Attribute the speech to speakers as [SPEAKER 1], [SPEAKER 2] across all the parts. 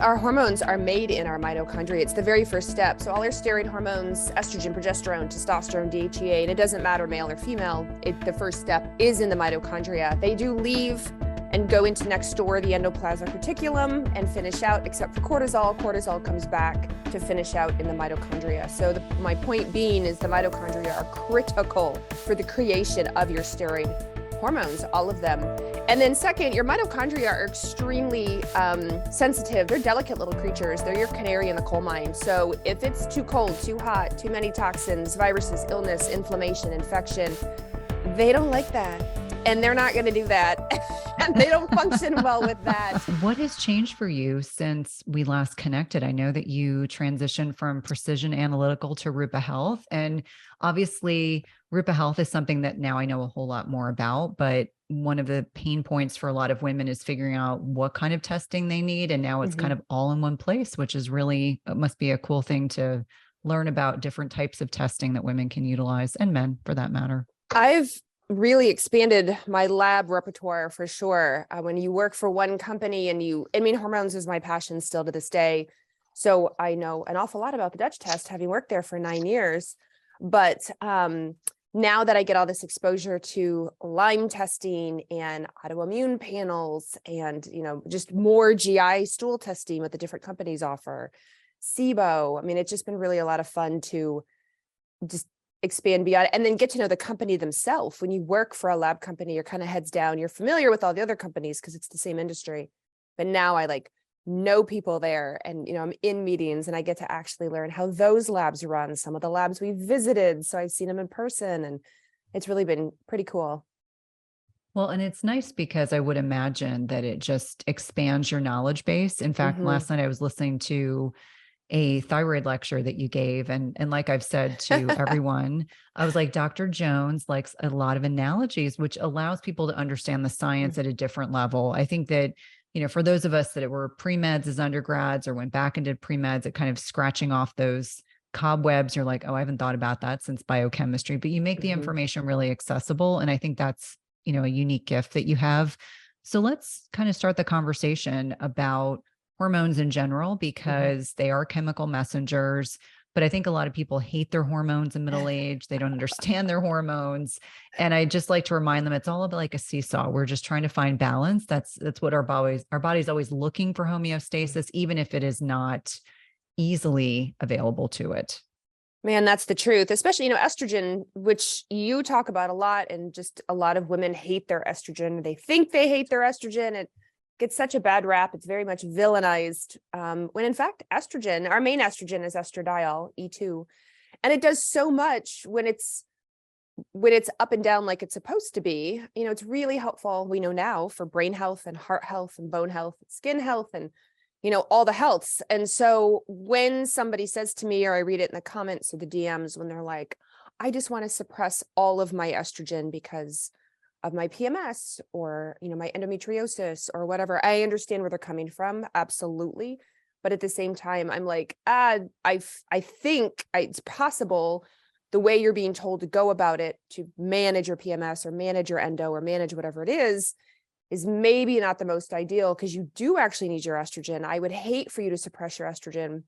[SPEAKER 1] Our hormones are made in our mitochondria. It's the very first step. So all our steroid hormones, estrogen, progesterone, testosterone, DHEA, and it doesn't matter male or female, the first step is in the mitochondria. They do leave and go into next door, the endoplasmic reticulum, and finish out, except for cortisol. Cortisol comes back to finish out in the mitochondria. So my point being is the mitochondria are critical for the creation of your steroid hormones, all of them. And then second, your mitochondria are extremely sensitive. They're delicate little creatures. They're your canary in the coal mine. So if it's too cold, too hot, too many toxins, viruses, illness, inflammation, infection, they don't like that. And they're not going to do that. And they don't function well with that.
[SPEAKER 2] What has changed for you since we last connected? I know that you transitioned from precision analytical to Rupa Health. And obviously, Rupa Health is something that now I know a whole lot more about. But one of the pain points for a lot of women is figuring out what kind of testing they need. And now it's kind of all in one place, which is really, it must be a cool thing to learn about different types of testing that women can utilize, and men for that matter.
[SPEAKER 1] I've really expanded my lab repertoire for sure. When you work for one company and hormones is my passion still to this day. So I know an awful lot about the Dutch test, having worked there for 9 years. But now that I get all this exposure to Lyme testing and autoimmune panels and, just more GI stool testing what the different companies offer, SIBO, it's just been really a lot of fun to just expand beyond and then get to know the company themselves. When you work for a lab company, you're kind of heads down, you're familiar with all the other companies because it's the same industry. But now I know people there and, I'm in meetings and I get to actually learn how those labs run, some of the labs we visited. So I've seen them in person and it's really been pretty cool.
[SPEAKER 2] Well, and it's nice because I would imagine that it just expands your knowledge base. In fact, last night I was listening to a thyroid lecture that you gave. And like I've said to everyone, I was like, Dr. Jones likes a lot of analogies, which allows people to understand the science at a different level. I think that, for those of us that were pre-meds as undergrads or went back and did pre-meds, it kind of scratching off those cobwebs. You're like, oh, I haven't thought about that since biochemistry, but you make the information really accessible. And I think that's, a unique gift that you have. So let's kind of start the conversation about hormones in general, because they are chemical messengers. But I think a lot of people hate their hormones in middle age. They don't understand their hormones. And I just like to remind them, it's all about like a seesaw. We're just trying to find balance. That's what our body's always looking for homeostasis, even if it is not easily available to it.
[SPEAKER 1] Man, that's the truth, especially, estrogen, which you talk about a lot, and just a lot of women hate their estrogen. They think they hate their estrogen. It gets such a bad rap. It's very much villainized. When in fact, estrogen, our main estrogen is estradiol, E2. And it does so much when it's up and down like it's supposed to be. It's really helpful, we know now, for brain health and heart health and bone health, skin health, and all the healths. And so when somebody says to me, or I read it in the comments or the DMs, when they're like, I just want to suppress all of my estrogen because of my PMS or, my endometriosis or whatever, I understand where they're coming from. Absolutely. But at the same time, I'm like, I think it's possible the way you're being told to go about it to manage your PMS or manage your endo or manage whatever it is maybe not the most ideal, because you do actually need your estrogen. I would hate for you to suppress your estrogen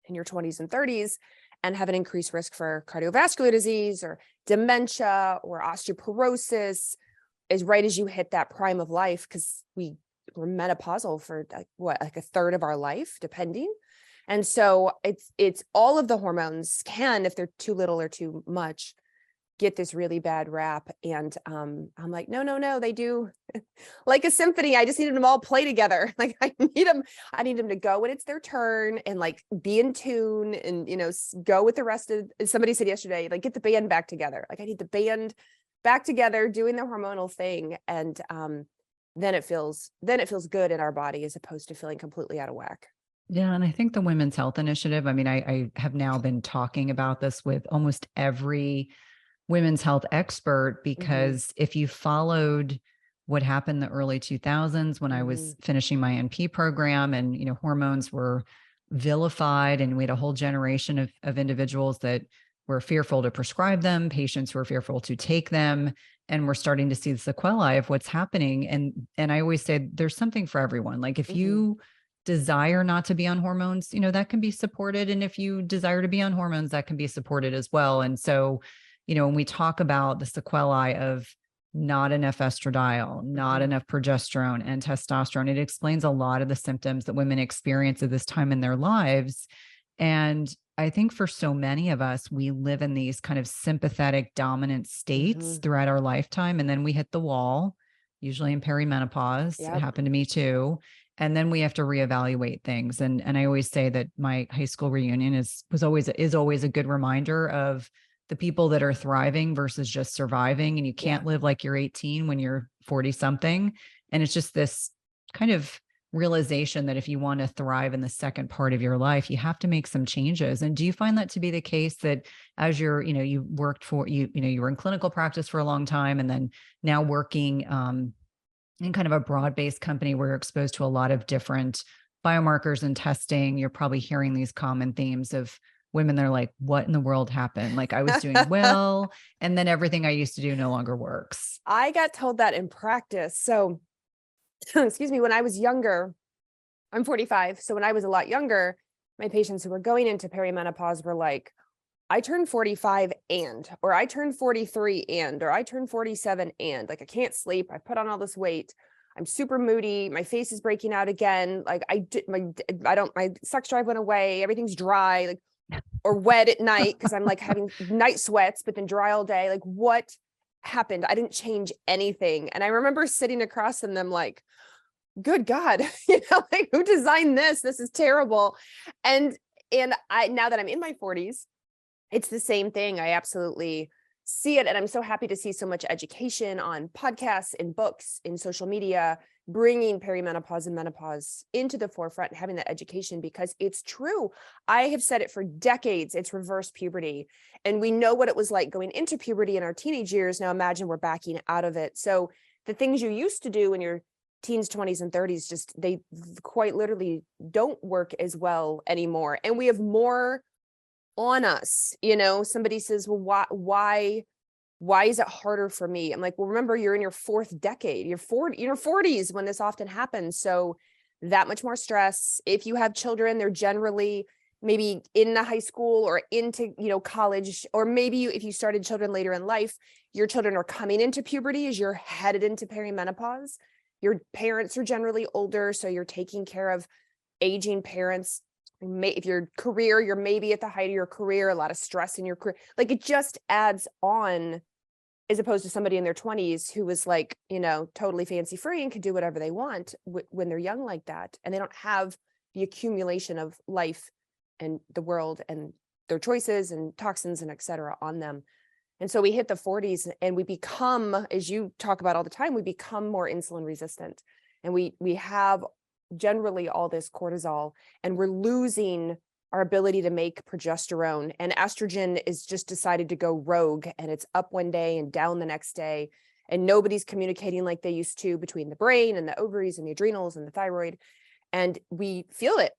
[SPEAKER 1] in your 20s and 30s and have an increased risk for cardiovascular disease or dementia or osteoporosis right as you hit that prime of life, because we're menopausal for like a third of our life, depending. And so it's all of the hormones can, if they're too little or too much, get this really bad rap. And I'm like, no, they do. Like a symphony, I just need them to all play together. Like I need them to go when it's their turn and be in tune and, go with the rest of, somebody said yesterday, get the band back together. I need the band back together doing the hormonal thing. And then it feels good in our body as opposed to feeling completely out of whack.
[SPEAKER 2] Yeah. And I think the Women's Health Initiative, I have now been talking about this with almost every women's health expert, because if you followed what happened in the early 2000s when I was finishing my NP program and, hormones were vilified and we had a whole generation of individuals that were fearful to prescribe them, patients were fearful to take them, and we're starting to see the sequelae of what's happening. And I always say there's something for everyone. Like if you desire not to be on hormones, that can be supported. And if you desire to be on hormones, that can be supported as well. And so, when we talk about the sequelae of not enough estradiol, not enough progesterone and testosterone, it explains a lot of the symptoms that women experience at this time in their lives. And I think for so many of us, we live in these kind of sympathetic dominant states throughout our lifetime. And then we hit the wall, usually in perimenopause. It happened to me too. And then we have to reevaluate things. And I always say that my high school reunion is always a good reminder of the people that are thriving versus just surviving. And you can't live like you're 18 when you're 40 something. And it's just this kind of realization that if you want to thrive in the second part of your life, you have to make some changes. And do you find that to be the case, that as you're, you worked for, you were in clinical practice for a long time, and then now working in kind of a broad-based company where you're exposed to a lot of different biomarkers and testing, you're probably hearing these common themes of women that are like, what in the world happened? Like, I was doing well, and then everything I used to do no longer works.
[SPEAKER 1] I got told that in practice. So, excuse me, when I was younger, I'm 45. So when I was a lot younger, my patients who were going into perimenopause were like, I turned 45 or I turned 43 or I turned 47 like, I can't sleep. I put on all this weight. I'm super moody. My face is breaking out again. Like my sex drive went away. Everything's dry, like, or wet at night, because I'm like having night sweats, but then dry all day. Like, what happened? I didn't change anything. And I remember sitting across from them like, good God, like, who designed this? This is terrible. And I, now that I'm in my 40s, it's the same thing. I absolutely see it. And I'm so happy to see so much education on podcasts, in books, in social media, bringing perimenopause and menopause into the forefront and having that education, because it's true. I have said it for decades. It's reverse puberty. And we know what it was like going into puberty in our teenage years. Now imagine we're backing out of it. So the things you used to do in your teens, 20s, and 30s, just, they quite literally don't work as well anymore. And we have more on us. Somebody says, well, why is it harder for me? I'm like, well, remember, you're in your fourth decade, you're 40s when this often happens. So that much more stress. If you have children, they're generally maybe in the high school or into, college, or maybe if you started children later in life, your children are coming into puberty as you're headed into perimenopause. Your parents are generally older, so you're taking care of aging parents. If your career, you're maybe at the height of your career, a lot of stress in your career, like, it just adds on, as opposed to somebody in their 20s who was like, totally fancy free and could do whatever they want when they're young like that. And they don't have the accumulation of life and the world and their choices and toxins and et cetera on them. And so we hit the 40s and we become, as you talk about all the time, we become more insulin resistant, and we have generally all this cortisol, and we're losing our ability to make progesterone, and estrogen is just decided to go rogue, and it's up one day and down the next day, and nobody's communicating like they used to between the brain and the ovaries and the adrenals and the thyroid. And we feel it.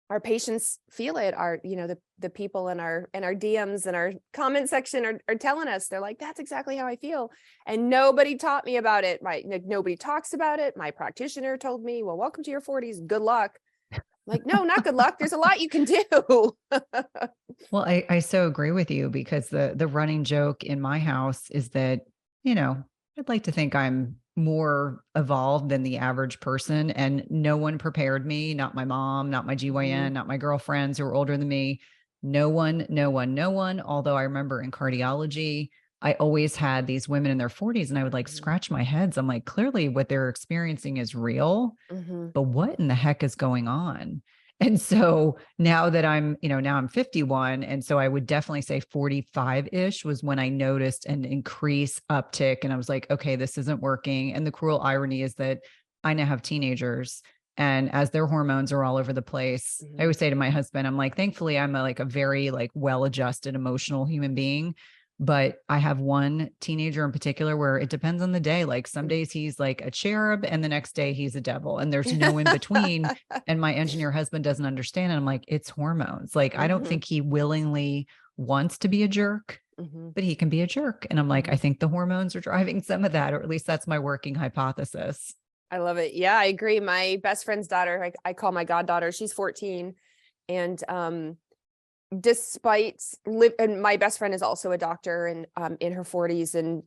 [SPEAKER 1] Our patients feel it. Our, the people in our DMs and our comment section are telling us, they're like, that's exactly how I feel. And nobody taught me about it. Nobody talks about it. My practitioner told me, well, welcome to your 40s. Good luck. Like, no, not good luck. There's a lot you can do.
[SPEAKER 2] Well, I so agree with you, because the running joke in my house is that, I'd like to think I'm more evolved than the average person, and no one prepared me, not my mom, not my GYN, not my girlfriends who are older than me. No one. Although I remember in cardiology, I always had these women in their 40s, and I would like scratch my heads. I'm like, clearly what they're experiencing is real, but what in the heck is going on? And so now that now I'm 51. And so I would definitely say 45-ish was when I noticed an increase uptick. And I was like, okay, this isn't working. And the cruel irony is that I now have teenagers, and as their hormones are all over the place, I always say to my husband, I'm like, thankfully I'm a very well-adjusted emotional human being. But I have one teenager in particular where it depends on the day. Like, some days he's like a cherub and the next day he's a devil, and there's no in between. And my engineer husband doesn't understand. And I'm like, it's hormones. Like, I don't think he willingly wants to be a jerk, but he can be a jerk. And I'm like, I think the hormones are driving some of that, or at least that's my working hypothesis.
[SPEAKER 1] I love it. Yeah, I agree. My best friend's daughter, I call my goddaughter, she's 14. And despite and my best friend is also a doctor and in her 40s and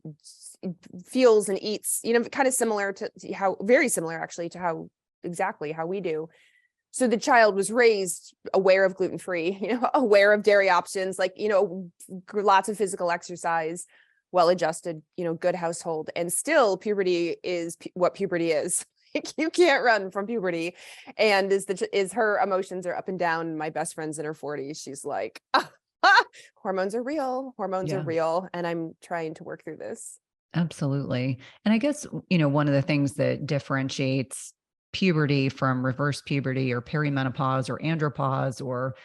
[SPEAKER 1] feels and eats, kind of similar to how, very similar actually to how exactly how we do. So the child was raised aware of gluten-free, aware of dairy options, like, lots of physical exercise, well-adjusted, good household. And still puberty is what puberty is. Like, you can't run from puberty. And is her emotions are up and down. My best friend's in her 40s. She's like, hormones are real. Hormones are
[SPEAKER 2] Yeah.
[SPEAKER 1] real. And I'm trying to work through this.
[SPEAKER 2] Absolutely. And I guess, one of the things that differentiates puberty from reverse puberty or perimenopause or andropause or,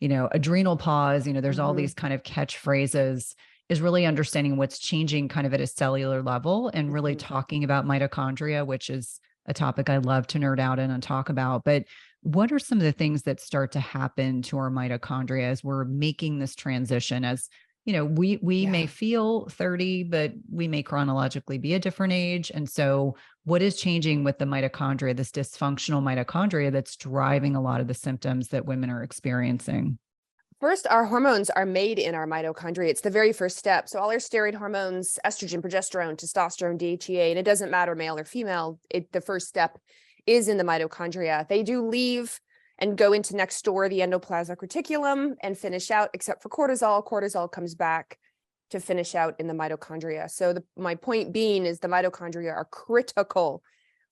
[SPEAKER 2] adrenal pause, there's all these kind of catchphrases, is really understanding what's changing kind of at a cellular level and really talking about mitochondria, which is a topic I love to nerd out in and talk about. But what are some of the things that start to happen to our mitochondria as we're making this transition? As we may feel 30, but we may chronologically be a different age. And so what is changing with the mitochondria, this dysfunctional mitochondria that's driving a lot of the symptoms that women are experiencing?
[SPEAKER 1] First, our hormones are made in our mitochondria. It's the very first step. So all our steroid hormones, estrogen, progesterone, testosterone, DHEA, and it doesn't matter male or female, the first step is in the mitochondria. They do leave and go into next door, the endoplasmic reticulum, and finish out, except for cortisol. Cortisol comes back to finish out in the mitochondria. So my point being is the mitochondria are critical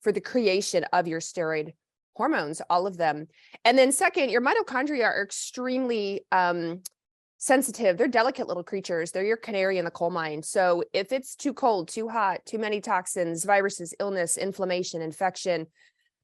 [SPEAKER 1] for the creation of your steroid hormones, all of them. And then second, your mitochondria are extremely sensitive. They're delicate little creatures. They're your canary in the coal mine. So if it's too cold, too hot, too many toxins, viruses, illness, inflammation, infection,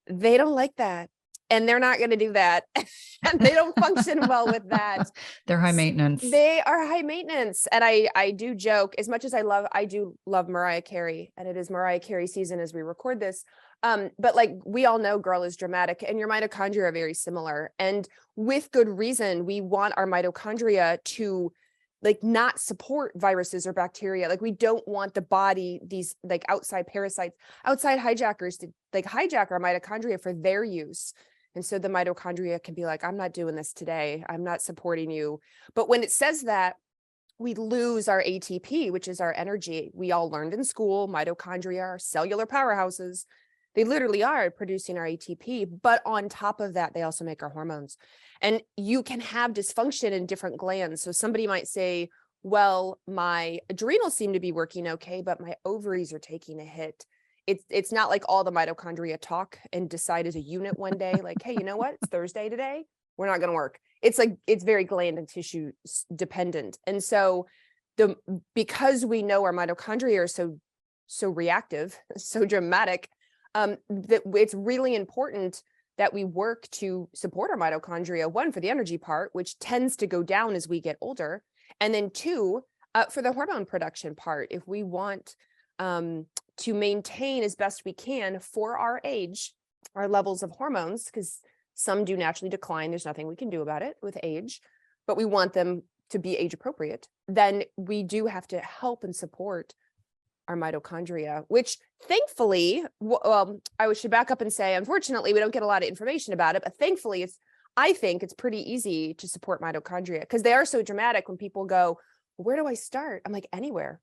[SPEAKER 1] they don't like that. And they're not going to do that. And they don't function well with that.
[SPEAKER 2] They're high maintenance.
[SPEAKER 1] They are high maintenance. And I do joke, as much as I do love Mariah Carey, and it is Mariah Carey season as we record this. But like we all know, girl is dramatic, and your mitochondria are very similar. And with good reason, we want our mitochondria to like not support viruses or bacteria. Like we don't want the body, these like outside parasites, outside hijackers to like hijack our mitochondria for their use. And so the mitochondria can be like, I'm not doing this today. I'm not supporting you. But when it says that, we lose our ATP, which is our energy. We all learned in school, mitochondria are cellular powerhouses. They literally are producing our ATP, but on top of that, they also make our hormones. And you can have dysfunction in different glands. So somebody might say, well, my adrenals seem to be working okay, but my ovaries are taking a hit. It's not like all the mitochondria talk and decide as a unit one day, like, hey, you know what? It's Thursday today. We're not going to work. It's like, it's very gland and tissue dependent. And so because we know our mitochondria are so reactive, so dramatic, that it's really important that we work to support our mitochondria, one, for the energy part, which tends to go down as we get older. And then two, for the hormone production part, if we want to maintain as best we can for our age, our levels of hormones, because some do naturally decline. There's nothing we can do about it with age, but we want them to be age appropriate. Then we do have to help and support our mitochondria, which thankfully, well, I should back up and say, unfortunately, we don't get a lot of information about it, but thankfully I think it's pretty easy to support mitochondria because they are so dramatic. When people go, where do I start? I'm like, anywhere.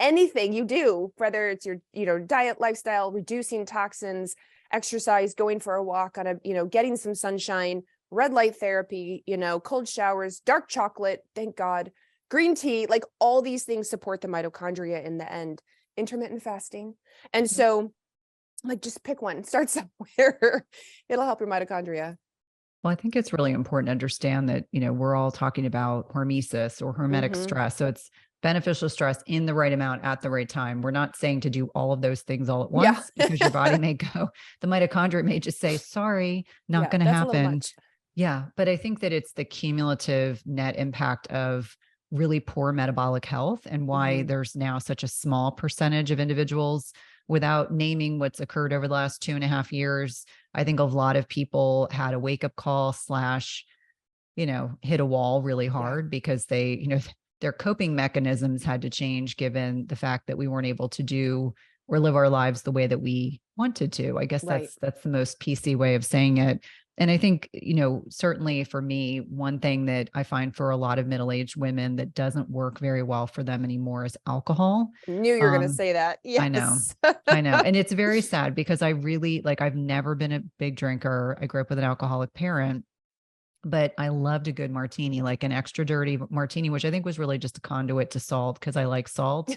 [SPEAKER 1] Anything you do, whether it's your, diet, lifestyle, reducing toxins, exercise, going for a walk on getting some sunshine, red light therapy, cold showers, dark chocolate, thank God, green tea, like all these things support the mitochondria in the end, intermittent fasting. And so like, just pick one, start somewhere. It'll help your mitochondria.
[SPEAKER 2] Well, I think it's really important to understand that, we're all talking about hormesis or hormetic stress. So it's beneficial stress in the right amount at the right time. We're not saying to do all of those things all at once because your body may go, the mitochondria may just say, sorry, not going to happen. Yeah. But I think that it's the cumulative net impact of really poor metabolic health and why there's now such a small percentage of individuals, without naming what's occurred over the last 2.5 years. I think a lot of people had a wake-up call / hit a wall really hard because they, their coping mechanisms had to change given the fact that we weren't able to do or live our lives the way that we wanted to. I guess
[SPEAKER 1] Right.
[SPEAKER 2] that's the most PC way of saying it. And I think, certainly for me, one thing that I find for a lot of middle-aged women that doesn't work very well for them anymore is alcohol.
[SPEAKER 1] Knew you were going to say that.
[SPEAKER 2] I know.
[SPEAKER 1] Yes.
[SPEAKER 2] I know. And it's very sad because I really I've never been a big drinker. I grew up with an alcoholic parent, but I loved a good martini, like an extra dirty martini, which I think was really just a conduit to salt because I like salt.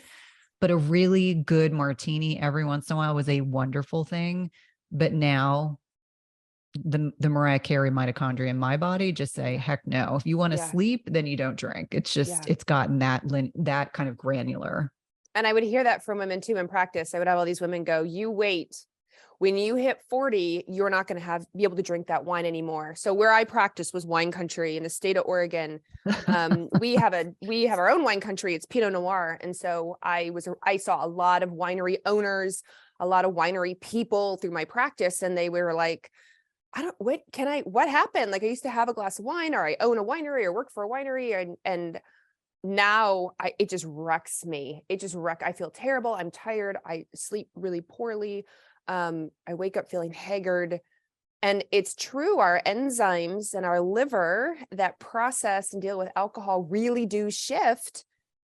[SPEAKER 2] But a really good martini every once in a while was a wonderful thing. But now the Mariah Carey mitochondria in my body just say, heck no. If you want to
[SPEAKER 1] Yeah.
[SPEAKER 2] sleep, then you don't drink. It's just, it's gotten that kind of granular.
[SPEAKER 1] And I would hear that from women too in practice. I would have all these women go, you wait, when you hit 40, you're not going to be able to drink that wine anymore. So where I practice was wine country in the state of Oregon. We have our own wine country. It's Pinot Noir. And so I saw a lot of winery owners, a lot of winery people through my practice. And they were like, what happened? Like I used to have a glass of wine, or I own a winery or work for a winery. And now it just wrecks me. I feel terrible. I'm tired. I sleep really poorly. I wake up feeling haggard. And it's true, our enzymes and our liver that process and deal with alcohol really do shift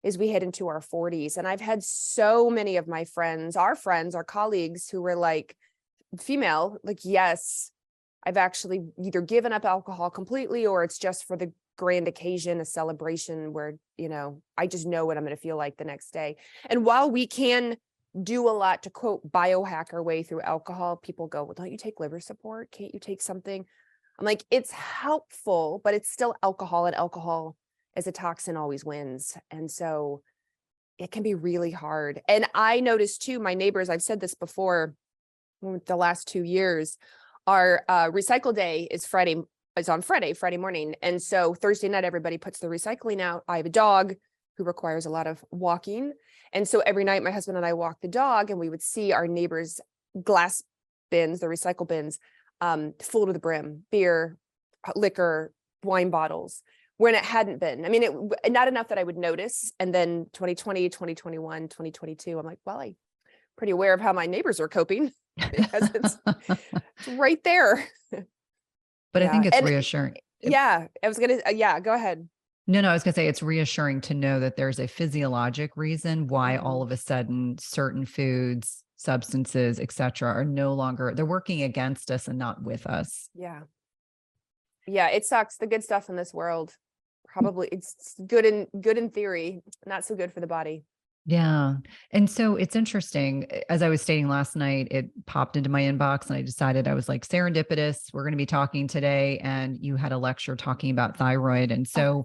[SPEAKER 1] as we head into our 40s. And I've had so many of my friends, our colleagues who were like, female, like, yes, I've actually either given up alcohol completely, or it's just for the grand occasion, a celebration where, I just know what I'm going to feel like the next day. And while we can do a lot to quote biohack our way through alcohol, people go, well, don't you take liver support? Can't you take something? I'm like, it's helpful, but it's still alcohol, and alcohol as a toxin always wins. And so it can be really hard. And I noticed too, my neighbors, I've said this before, the last 2 years, our recycle day is on Friday morning. And so Thursday night, everybody puts the recycling out. I have a dog who requires a lot of walking. And so every night my husband and I walk the dog, and we would see our neighbors' glass bins, the recycle bins, full to the brim, beer, liquor, wine bottles, when it hadn't been. I mean, not enough that I would notice. And then 2020, 2021, 2022, I'm like, well, I'm pretty aware of how my neighbors are coping because it's right there.
[SPEAKER 2] But I think it's reassuring.
[SPEAKER 1] Yeah, go ahead.
[SPEAKER 2] No, I was going to say it's reassuring to know that there's a physiologic reason why all of a sudden certain foods, substances, et cetera, are no longer, they're working against us and not with us.
[SPEAKER 1] Yeah. Yeah, it sucks. The good stuff in this world, probably it's good in theory, not so good for the body.
[SPEAKER 2] Yeah. And so it's interesting. As I was stating last night, it popped into my inbox and I decided I was like, serendipitous. We're going to be talking today. And you had a lecture talking about thyroid. And so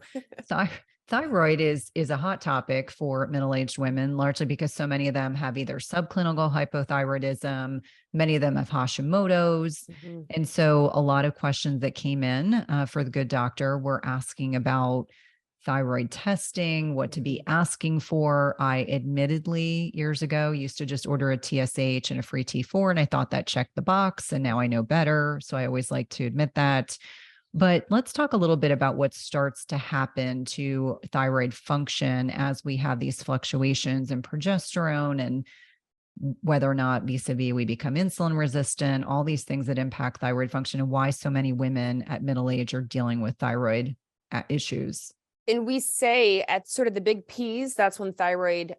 [SPEAKER 2] thyroid is a hot topic for middle-aged women, largely because so many of them have either subclinical hypothyroidism, many of them have Hashimoto's. Mm-hmm. And so a lot of questions that came in for the good doctor were asking about thyroid testing, what to be asking for. I admittedly years ago used to just order a TSH and a free T4, and I thought that checked the box, and now I know better. So I always like to admit that. But let's talk a little bit about what starts to happen to thyroid function as we have these fluctuations in progesterone, and whether or not vis-a-vis we become insulin resistant, all these things that impact thyroid function, and why so many women at middle age are dealing with thyroid issues.
[SPEAKER 1] And we say at sort of the big P's, that's when thyroid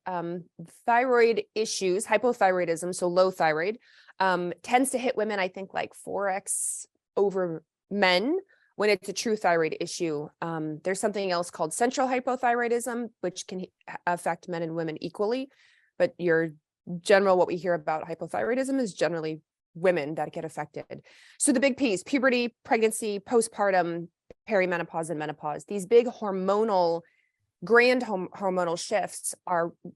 [SPEAKER 1] issues, hypothyroidism, so low thyroid, tends to hit women, I think like 4x over men when it's a true thyroid issue. There's something else called central hypothyroidism, which can affect men and women equally. But what we hear about hypothyroidism is generally women that get affected. So the big P's: puberty, pregnancy, postpartum, perimenopause, and menopause. These big hormonal shifts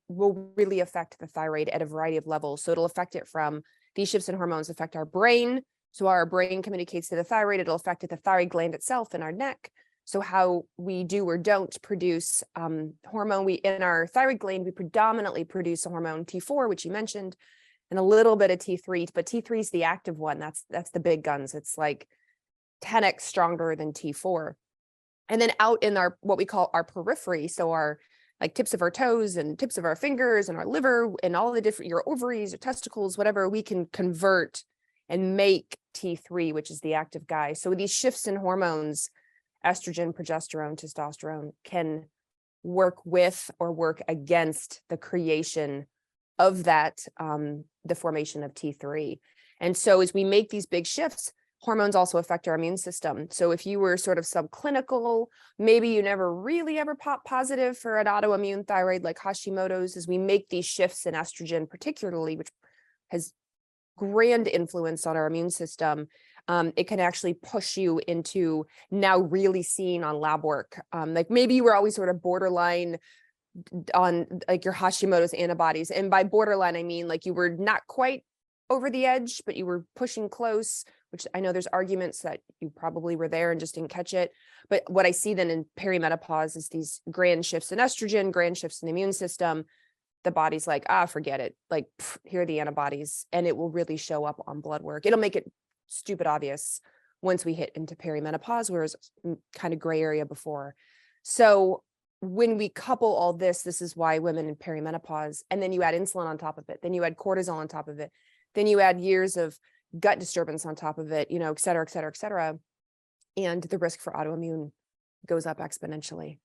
[SPEAKER 1] will really affect the thyroid at a variety of levels. So it'll affect it from, these shifts in hormones affect our brain. So our brain communicates to the thyroid. It'll affect the thyroid gland itself in our neck. So how we do or don't produce hormone, in our thyroid gland, we predominantly produce a hormone T4, which you mentioned, and a little bit of T3, but T3 is the active one. That's the big guns. It's like 10x stronger than T4. And then out in what we call our periphery, so our like tips of our toes and tips of our fingers and our liver and all the different, your ovaries, your testicles, whatever, we can convert and make T3, which is the active guy. So these shifts in hormones, estrogen, progesterone, testosterone, can work with or work against the creation of that, the formation of T3. And so as we make these big shifts, hormones also affect our immune system. So if you were sort of subclinical, maybe you never really ever pop positive for an autoimmune thyroid like Hashimoto's, as we make these shifts in estrogen, particularly, which has grand influence on our immune system, it can actually push you into now really seeing on lab work. Like maybe you were always sort of borderline on like your Hashimoto's antibodies. And by borderline, I mean like you were not quite over the edge, but you were pushing close, which I know there's arguments that you probably were there and just didn't catch it. But what I see then in perimenopause is these grand shifts in estrogen, grand shifts in the immune system. The body's like, forget it. Like, here are the antibodies, and it will really show up on blood work. It'll make it stupid obvious once we hit into perimenopause, whereas kind of gray area before. So when we couple all this, this is why women in perimenopause, and then you add insulin on top of it, then you add cortisol on top of it, then you add years of gut disturbance on top of it, et cetera, et cetera, et cetera. And the risk for autoimmune goes up exponentially.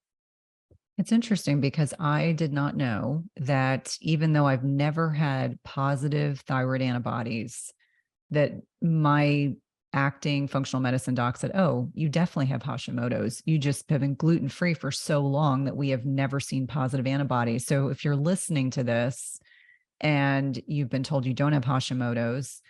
[SPEAKER 2] It's interesting because I did not know that even though I've never had positive thyroid antibodies, that my acting functional medicine doc said, oh, you definitely have Hashimoto's. You just have been gluten-free for so long that we have never seen positive antibodies. So if you're listening to this and you've been told you don't have Hashimoto's,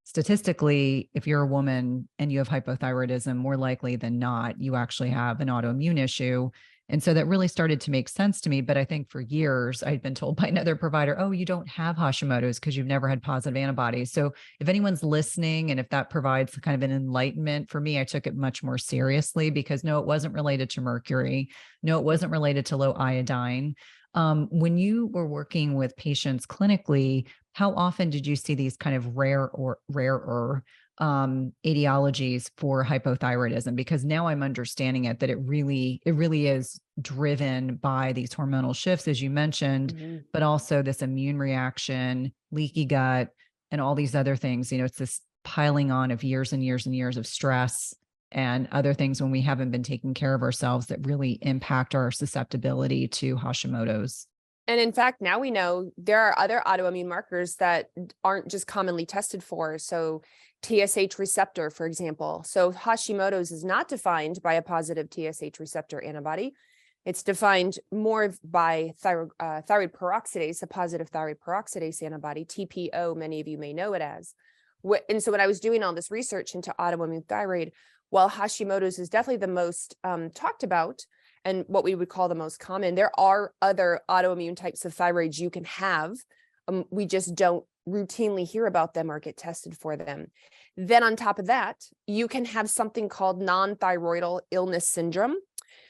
[SPEAKER 2] statistically, if you're a woman and you have hypothyroidism, more likely than not, you actually have an autoimmune issue. And so that really started to make sense to me. But I think for years, I'd been told by another provider, oh, you don't have Hashimoto's because you've never had positive antibodies. So if anyone's listening and if that provides kind of an enlightenment for me, I took it much more seriously because no, it wasn't related to mercury. No, it wasn't related to low iodine. When you were working with patients clinically, how often did you see these kind of rarer etiologies for hypothyroidism? Because now I'm understanding it, that it really is driven by these hormonal shifts, as you mentioned, but also this immune reaction, leaky gut, and all these other things. It's this piling on of years and years and years of stress and other things when we haven't been taking care of ourselves that really impact our susceptibility to Hashimoto's.
[SPEAKER 1] And in fact, now we know there are other autoimmune markers that aren't just commonly tested for. So TSH receptor, for example. So Hashimoto's is not defined by a positive TSH receptor antibody. It's defined more by thyroid peroxidase, a positive thyroid peroxidase antibody, TPO, many of you may know it as. And so when I was doing all this research into autoimmune thyroid, while Hashimoto's is definitely the most talked about, and what we would call the most common, there are other autoimmune types of thyroids you can have. We just don't routinely hear about them or get tested for them. Then on top of that, you can have something called non-thyroidal illness syndrome.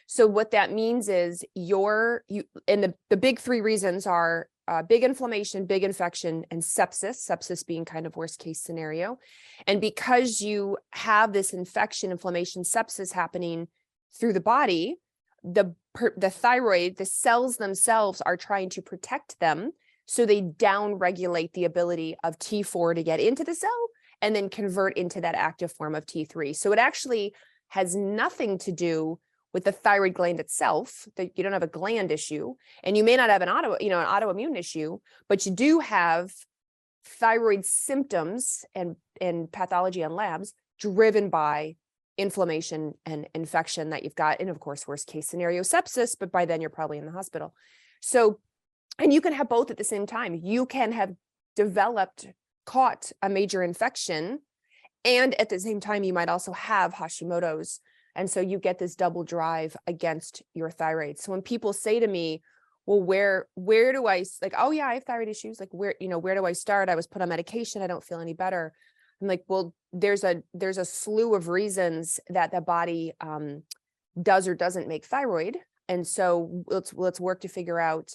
[SPEAKER 1] So what that means is and the big three reasons are big inflammation, big infection, and sepsis being kind of worst case scenario. And because you have this infection, inflammation, sepsis happening through the body, the thyroid, the cells themselves are trying to protect them. So they downregulate the ability of T4 to get into the cell and then convert into that active form of T3. So it actually has nothing to do with the thyroid gland itself, that you don't have a gland issue, and you may not have an autoimmune issue, but you do have thyroid symptoms and pathology on labs driven by inflammation and infection that you've got. And of course, worst case scenario, sepsis, but by then you're probably in the hospital. So, and you can have both at the same time. You can have caught a major infection, and at the same time, you might also have Hashimoto's. And so you get this double drive against your thyroid. So when people say to me, well, where do I, like, oh yeah, I have thyroid issues. Like where do I start? I was put on medication. I don't feel any better. I'm like, well, there's a slew of reasons that the body does or doesn't make thyroid. And so let's work to figure out,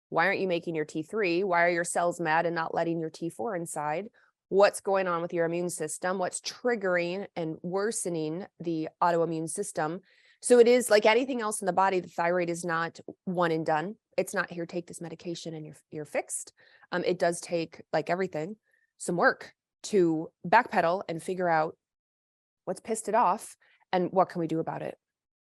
[SPEAKER 1] why aren't you making your T3? Why are your cells mad and not letting your T4 inside? What's going on with your immune system? What's triggering and worsening the autoimmune system? So it is like anything else in the body. The thyroid is not one and done. It's not here, take this medication and you're fixed. It does take, like everything, some work to backpedal and figure out what's pissed it off and what can we do about it.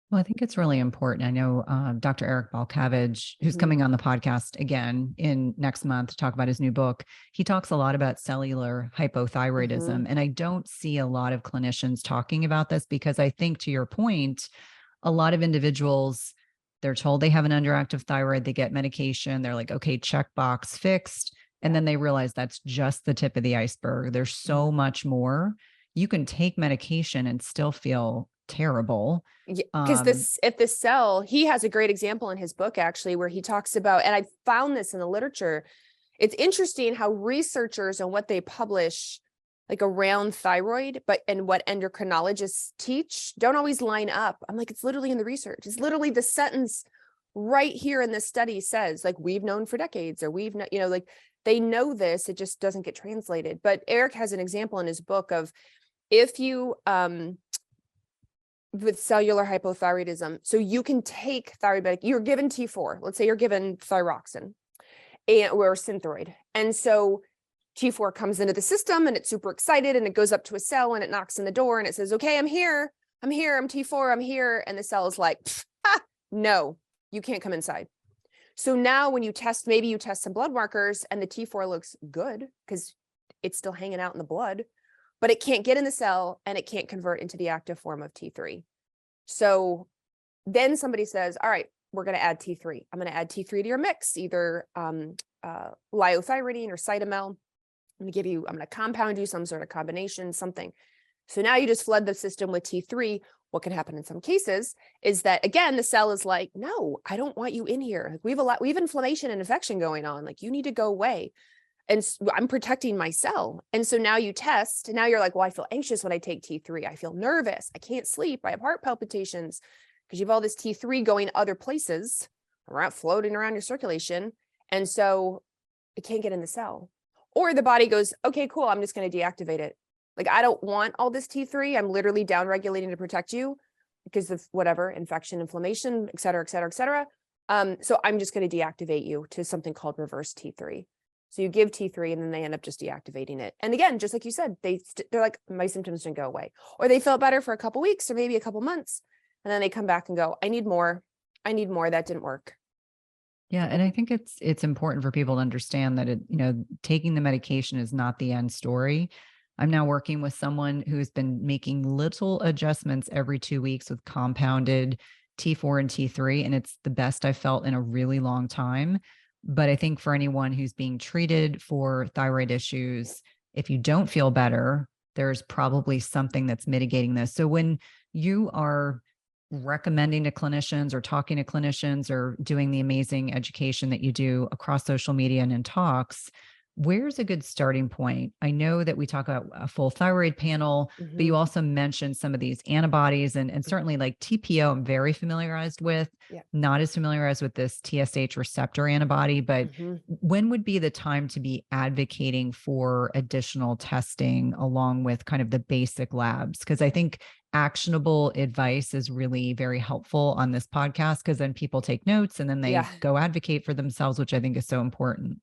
[SPEAKER 2] Well, I think it's really important. I know Dr. Eric Balkavage, who's coming on the podcast again in next month to talk about his new book. He talks a lot about cellular hypothyroidism. And I don't see a lot of clinicians talking about this because I think, to your point, a lot of individuals, they're told they have an underactive thyroid, they get medication, they're like, okay, check box, fixed. And then they realize that's just the tip of the iceberg. There's so much more. You can take medication and still feel terrible.
[SPEAKER 1] Because if the cell, he has a great example in his book, actually, where he talks about, and I found this in the literature, it's interesting how researchers and what they publish like around thyroid, and what endocrinologists teach don't always line up. I'm like, it's literally in the research. It's literally the sentence right here in this study says, like, we've known for decades, or we've known, like they know this, it just doesn't get translated. But Eric has an example in his book of if you, with cellular hypothyroidism, so you can take thyroid medication, you're given T4, let's say you're given thyroxine or Synthroid. And so T4 comes into the system and it's super excited and it goes up to a cell and it knocks on the door and it says, okay, I'm here, I'm T4, I'm here. And the cell is like, no, you can't come inside. So now when you test, maybe you test some blood markers and the T4 looks good because it's still hanging out in the blood, but it can't get in the cell and it can't convert into the active form of T3. So then somebody says, all right, we're going to add T3. I'm going to add T3 to your mix, either liothyronine or Cytomel. I'm going to compound you some sort of combination, something. So now you just flood the system with T3. What can happen in some cases is that, again, the cell is like, no, I don't want you in here. We have inflammation and infection going on. Like, you need to go away. And I'm protecting my cell. And so now you test, and now you're like, well, I feel anxious when I take T3. I feel nervous. I can't sleep. I have heart palpitations because you have all this T3 going other places, around, floating around your circulation. And so it can't get in the cell. Or the body goes, okay, cool, I'm just going to deactivate it. Like, I don't want all this T3. I'm literally down-regulating to protect you because of whatever, infection, inflammation, et cetera, et cetera, et cetera. So I'm just going to deactivate you to something called reverse T3. So you give T3 and then they end up just deactivating it. And again, just like you said, they're like, my symptoms didn't go away, or they felt better for a couple weeks or maybe a couple months. And then they come back and go, I need more. That didn't work.
[SPEAKER 2] Yeah. And I think it's important for people to understand that taking the medication is not the end story. I'm now working with someone who's been making little adjustments every 2 weeks with compounded T4 and T3. And it's the best I've felt in a really long time. But I think for anyone who's being treated for thyroid issues, if you don't feel better, there's probably something that's mitigating this. So when you are recommending to clinicians or talking to clinicians or doing the amazing education that you do across social media and in talks, where's a good starting point? I know that we talk about a full thyroid panel, but you also mentioned some of these antibodies and certainly like TPO, I'm very familiarized with, not as familiarized with this TSH receptor antibody, but when would be the time to be advocating for additional testing along with kind of the basic labs? Because I think actionable advice is really very helpful on this podcast, because then people take notes and then they go advocate for themselves, which I think is so important.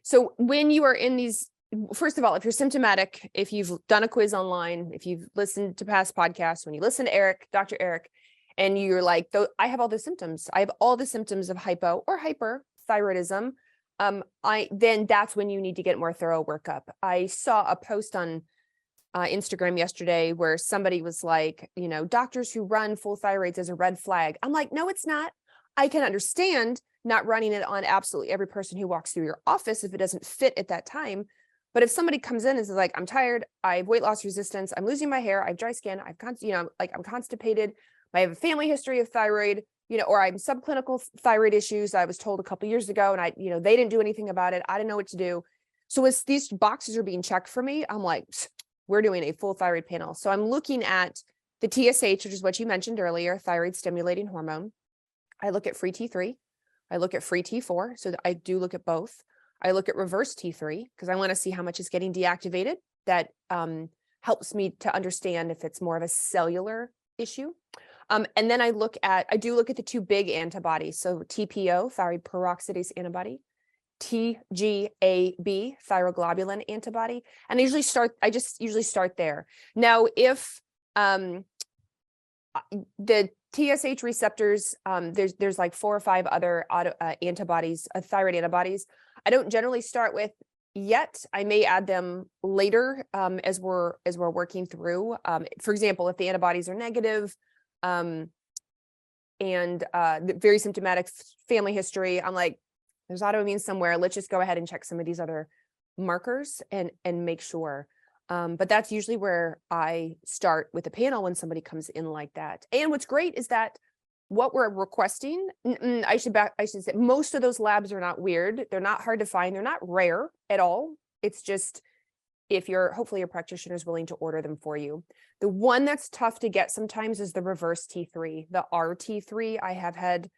[SPEAKER 1] So when you are in these, first of all, if you're symptomatic, if you've done a quiz online, if you've listened to past podcasts, when you listen to Eric, Dr. Eric, and you're like, I have all the symptoms. I have all the symptoms of hypo or hyperthyroidism. Then that's when you need to get more thorough workup. I saw a post on Instagram yesterday where somebody was like, doctors who run full thyroids as a red flag. I'm like, no, it's not. I can understand not running it on absolutely every person who walks through your office if it doesn't fit at that time. But if somebody comes in and is like, I'm tired, I have weight loss resistance, I'm losing my hair, I have dry skin, I'm constipated, I have a family history of thyroid, or I'm subclinical thyroid issues. I was told a couple of years ago and they didn't do anything about it. I didn't know what to do. So as these boxes are being checked for me, I'm like, we're doing a full thyroid panel. So I'm looking at the TSH, which is what you mentioned earlier, thyroid stimulating hormone. I look at free T3. I look at free T4. So I do look at both. I look at reverse T3 because I want to see how much is getting deactivated. That helps me to understand if it's more of a cellular issue. And then I do look at the two big antibodies. So TPO, thyroid peroxidase antibody, TGAB, thyroglobulin antibody. And I just usually start there. Now, if the TSH receptors, there's like 4 or 5 other antibodies, thyroid antibodies. I don't generally start with yet. I may add them later as we're working through. For example, if the antibodies are negative and very symptomatic family history, I'm like, there's autoimmune somewhere. Let's just go ahead and check some of these other markers and make sure. But that's usually where I start with a panel when somebody comes in like that. And what's great is that what we're requesting, I should say most of those labs are not weird. They're not hard to find. They're not rare at all. It's just hopefully your practitioner is willing to order them for you. The one that's tough to get sometimes is the reverse T3, the RT3. I have had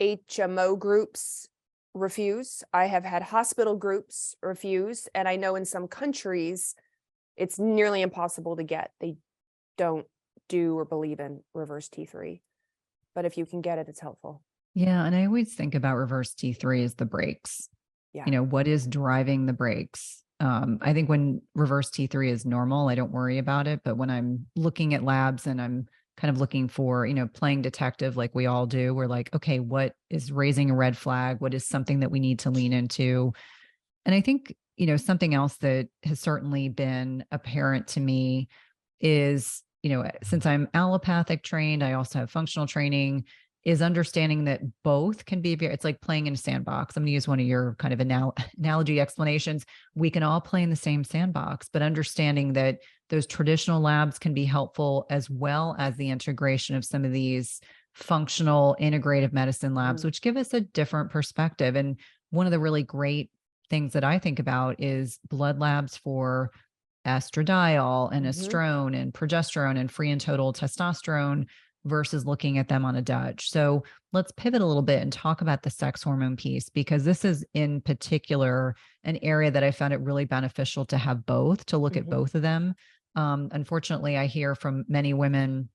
[SPEAKER 1] HMO groups refuse. I have had hospital groups refuse. And I know in some countries, it's nearly impossible to get. They don't do or believe in reverse T3. But if you can get it, it's helpful.
[SPEAKER 2] Yeah. And I always think about reverse T3 as the brakes.
[SPEAKER 1] Yeah.
[SPEAKER 2] You know, what is driving the brakes? I think when reverse T3 is normal, I don't worry about it. But when I'm looking at labs and I'm kind of looking for, playing detective like we all do, we're like, okay, what is raising a red flag? What is something that we need to lean into? And I think, something else that has certainly been apparent to me is, since I'm allopathic trained, I also have functional training, is understanding that both can be, it's like playing in a sandbox. I'm going to use one of your kind of analogy explanations. We can all play in the same sandbox, but understanding that those traditional labs can be helpful as well as the integration of some of these functional integrative medicine labs, which give us a different perspective. And one of the really great things that I think about is blood labs for estradiol and estrone and progesterone and free and total testosterone versus looking at them on a Dutch. So let's pivot a little bit and talk about the sex hormone piece, because this is in particular an area that I found it really beneficial to have both, to look at both of them. Unfortunately, I hear from many women,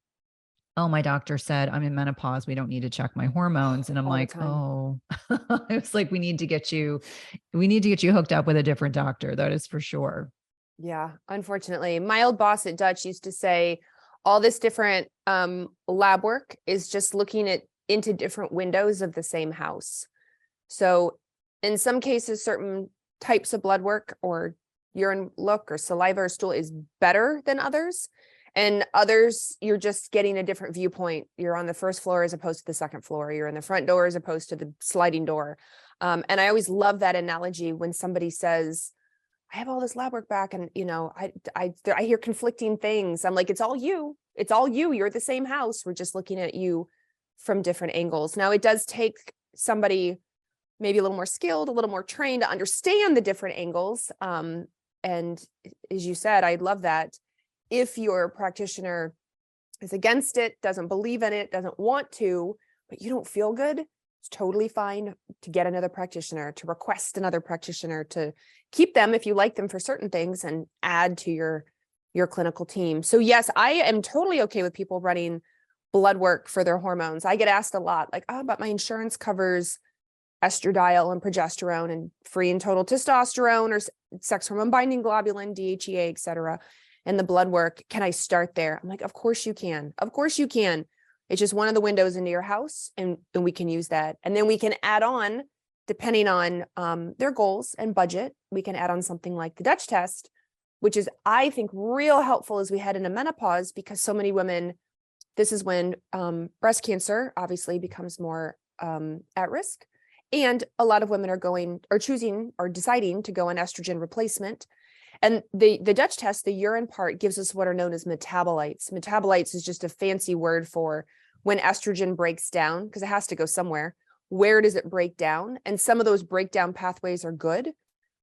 [SPEAKER 2] oh, my doctor said I'm in menopause, we don't need to check my hormones. And I'm like, oh, it's like, we need to get you hooked up with a different doctor. That is for sure.
[SPEAKER 1] Yeah. Unfortunately, my old boss at Dutch used to say, all this different lab work is just looking into different windows of the same house. So in some cases, certain types of blood work or urine look or saliva or stool is better than others. And others, you're just getting a different viewpoint. You're on the first floor as opposed to the second floor. You're in the front door as opposed to the sliding door. And I always love that analogy when somebody says, I have all this lab work back and, I hear conflicting things. I'm like, it's all you. It's all you. You're the same house. We're just looking at you from different angles. Now, it does take somebody maybe a little more skilled, a little more trained to understand the different angles. And as you said, I love that. If your practitioner is against it, doesn't believe in it, doesn't want to, but you don't feel good, it's totally fine to get another practitioner, to request another practitioner, to keep them if you like them for certain things and add to your clinical team. So yes, I am totally okay with people running blood work for their hormones. I get asked a lot like, oh, but my insurance covers estradiol and progesterone and free and total testosterone or sex hormone binding globulin, DHEA, et cetera. And the blood work, can I start there? I'm like, of course you can. Of course you can. It's just one of the windows into your house and we can use that. And then we can add on, depending on their goals and budget, we can add on something like the Dutch test, which is, I think, real helpful as we head into menopause, because so many women, this is when breast cancer obviously becomes more at risk. And a lot of women are choosing or deciding to go on estrogen replacement. And the Dutch test, the urine part, gives us what are known as metabolites. Metabolites is just a fancy word for when estrogen breaks down, because it has to go somewhere. Where does it break down? And some of those breakdown pathways are good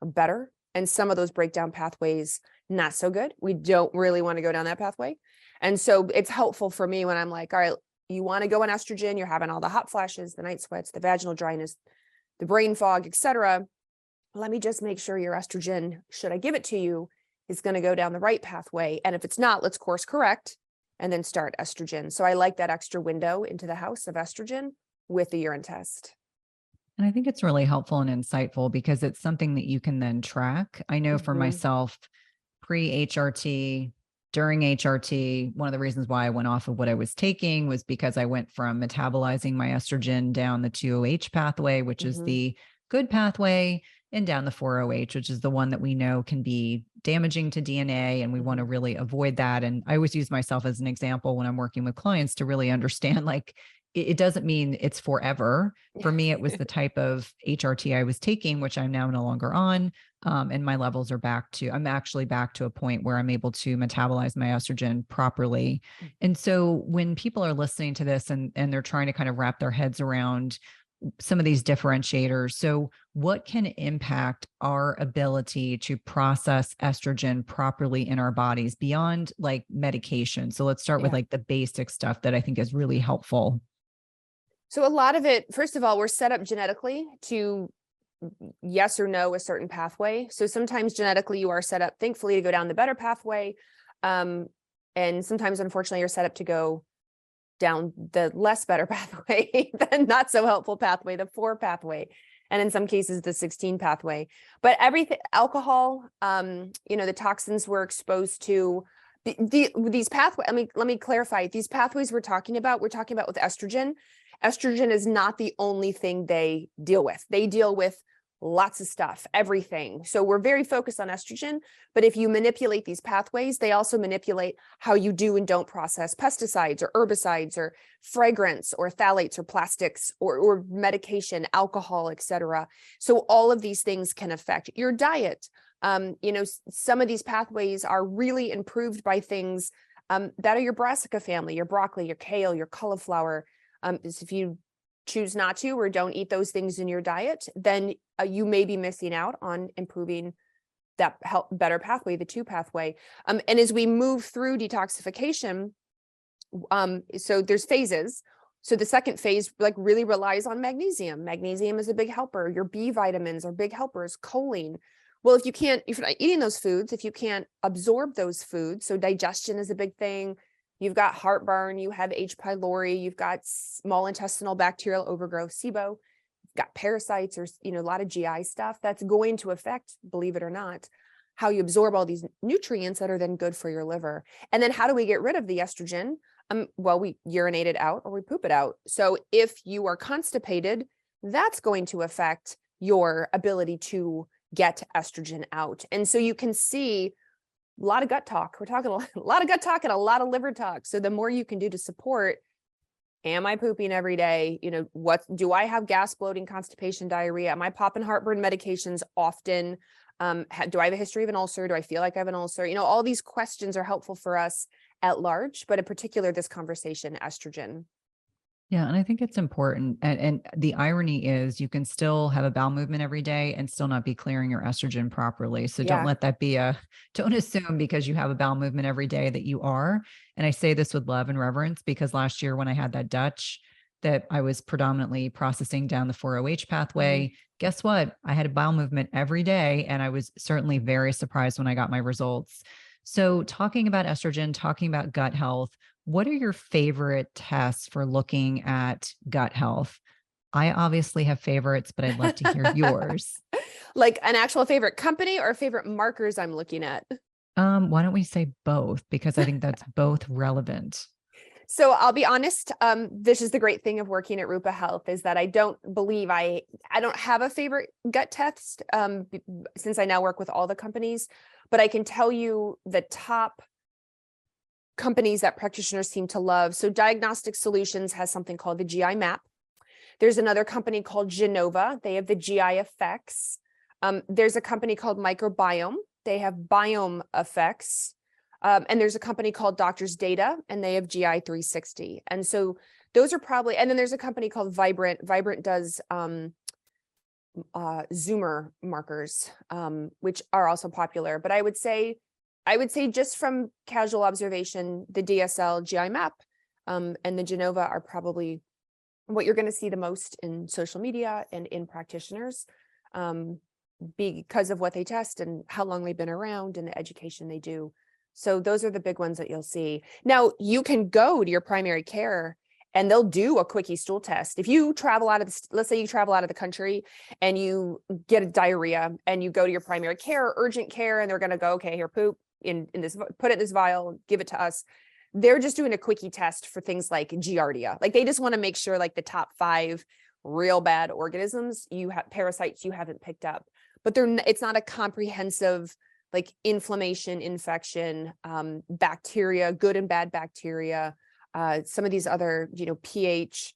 [SPEAKER 1] or better. And some of those breakdown pathways, not so good. We don't really want to go down that pathway. And so it's helpful for me when I'm like, all right, you want to go on estrogen, you're having all the hot flashes, the night sweats, the vaginal dryness, the brain fog, et cetera. Let me just make sure your estrogen, should I give it to you, is going to go down the right pathway. And if it's not, let's course correct and then start estrogen. So I like that extra window into the house of estrogen with the urine test.
[SPEAKER 2] And I think it's really helpful and insightful because it's something that you can then track. I know for myself, pre-HRT, during HRT, one of the reasons why I went off of what I was taking was because I went from metabolizing my estrogen down the 2OH pathway, which is the good pathway, and down the 4OH, which is the one that we know can be damaging to DNA. And we want to really avoid that. And I always use myself as an example when I'm working with clients to really understand, like, it doesn't mean it's forever. For me, it was the type of HRT I was taking, which I'm now no longer on. And my levels are I'm actually back to a point where I'm able to metabolize my estrogen properly. And so when people are listening to this and they're trying to kind of wrap their heads around some of these differentiators, so what can impact our ability to process estrogen properly in our bodies beyond like medication? So let's start with like the basic stuff that I think is really helpful.
[SPEAKER 1] So a lot of it, first of all, we're set up genetically to yes or no a certain pathway. So sometimes genetically you are set up, thankfully, to go down the better pathway. And sometimes, unfortunately, you're set up to go down the less better pathway, the not so helpful pathway, the 4 pathway, and in some cases the 16 pathway. But everything, alcohol, the toxins we're exposed to, these pathways. Let me clarify. These pathways we're talking about with estrogen. Estrogen is not the only thing they deal with. They deal with lots of stuff, everything. So we're very focused on estrogen, but if you manipulate these pathways, they also manipulate how you do and don't process pesticides or herbicides or fragrance or phthalates or plastics or medication, alcohol, etc. So all of these things can affect your diet. Some of these pathways are really improved by things that are your brassica family, your broccoli, your kale, your cauliflower. If you choose not to or don't eat those things in your diet, then you may be missing out on improving that better pathway, the 2 pathway. And as we move through detoxification, so there's phases. So the second phase like really relies on magnesium. Magnesium is a big helper. Your B vitamins are big helpers, choline. Well, if you're not eating those foods, if you can't absorb those foods, so digestion is a big thing. You've got heartburn, you have H. pylori, you've got small intestinal bacterial overgrowth, SIBO, you've got parasites or, a lot of GI stuff that's going to affect, believe it or not, how you absorb all these nutrients that are then good for your liver. And then how do we get rid of the estrogen? Well, we urinate it out or we poop it out. So if you are constipated, that's going to affect your ability to get estrogen out. And so you can see a lot of gut talk. We're talking a lot of gut talk and a lot of liver talk. So the more you can do to support, am I pooping every day? What do I have? Gas, bloating, constipation, diarrhea? Am I popping heartburn medications often? Do I have a history of an ulcer? Do I feel like I have an ulcer? All these questions are helpful for us at large, but in particular, this conversation, estrogen.
[SPEAKER 2] Yeah. And I think it's important. And the irony is you can still have a bowel movement every day and still not be clearing your estrogen properly. So don't let that be don't assume because you have a bowel movement every day that you are. And I say this with love and reverence because last year when I had that Dutch, that I was predominantly processing down the 4OH pathway. Guess what? I had a bowel movement every day. And I was certainly very surprised when I got my results. So talking about estrogen, talking about gut health, what are your favorite tests for looking at gut health? I obviously have favorites, but I'd love to hear yours.
[SPEAKER 1] Like an actual favorite company or favorite markers I'm looking at?
[SPEAKER 2] Why don't we say both? Because I think that's both relevant.
[SPEAKER 1] So I'll be honest, this is the great thing of working at Rupa Health is that I don't believe I don't have a favorite gut test since I now work with all the companies, but I can tell you the top companies that practitioners seem to love. So Diagnostic Solutions has something called the GI map. There's another company called Genova. They have the GI effects. There's a company called Microbiome. They have biome effects. And there's a company called Doctors Data, and they have GI 360. And so those are probably, and then there's a company called Vibrant. Vibrant does Zoomer markers, which are also popular. But I would say just from casual observation, the DSL GI map and the Genova are probably what you're going to see the most in social media and in practitioners because of what they test and how long they've been around and the education they do. So those are the big ones that you'll see. Now you can go to your primary care and they'll do a quickie stool test. If you travel out of the, let's say you travel out of the country and you get a diarrhea and you go to your primary care, urgent care, and they're going to go, okay, here, poop in this, put it in this vial, give it to us. They're just doing a quickie test for things like Giardia. Like they just want to make sure like the top 5 real bad organisms you have, parasites you haven't picked up, but it's not a comprehensive like inflammation, infection, bacteria, good and bad bacteria, some of these other, pH,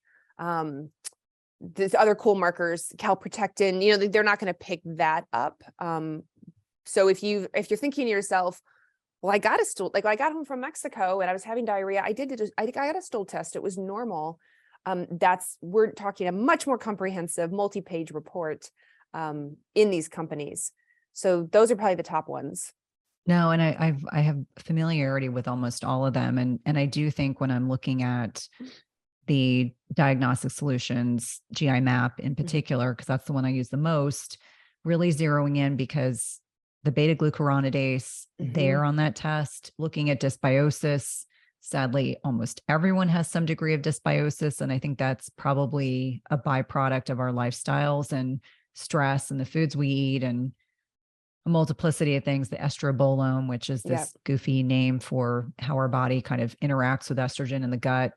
[SPEAKER 1] these other cool markers, calprotectin, they're not going to pick that up. So if you're thinking to yourself, well, I got a stool, like I got home from Mexico and I was having diarrhea. I got a stool test. It was normal. We're talking a much more comprehensive multi-page report in these companies. So those are probably the top ones.
[SPEAKER 2] No, and I have familiarity with almost all of them. And I do think when I'm looking at the diagnostic solutions, GI map in particular, because that's the one I use the most, really zeroing in because the beta glucuronidase there on that test, looking at dysbiosis. Sadly, almost everyone has some degree of dysbiosis. And I think that's probably a byproduct of our lifestyles and stress and the foods we eat and a multiplicity of things. The Estrobolome, which is this goofy name for how our body kind of interacts with estrogen in the gut.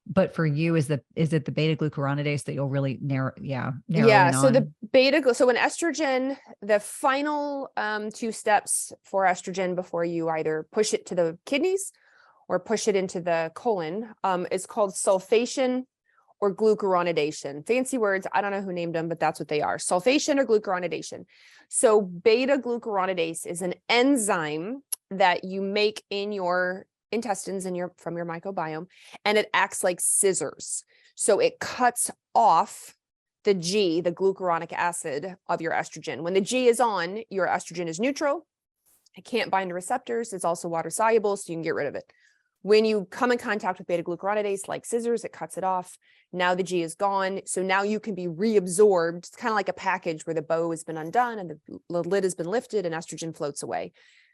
[SPEAKER 2] But for you, is it the beta glucuronidase that you'll really narrow in
[SPEAKER 1] so
[SPEAKER 2] on?
[SPEAKER 1] So when estrogen, the final 2 steps for estrogen before you either push it to the kidneys or push it into the colon is called sulfation or glucuronidation. Fancy words. I don't know who named them, but that's what they are. Sulfation or glucuronidation. So beta glucuronidase is an enzyme that you make in your intestines from your microbiome, and it acts like scissors. So it cuts off the glucuronic acid of your estrogen. When the G is on, your estrogen is neutral. It can't bind to receptors. It's also water soluble, so you can get rid of it. When you come in contact with beta glucuronidase, like scissors, it cuts it off. Now the G is gone. So now you can be reabsorbed. It's kind of like a package where the bow has been undone and the lid has been lifted and estrogen floats away.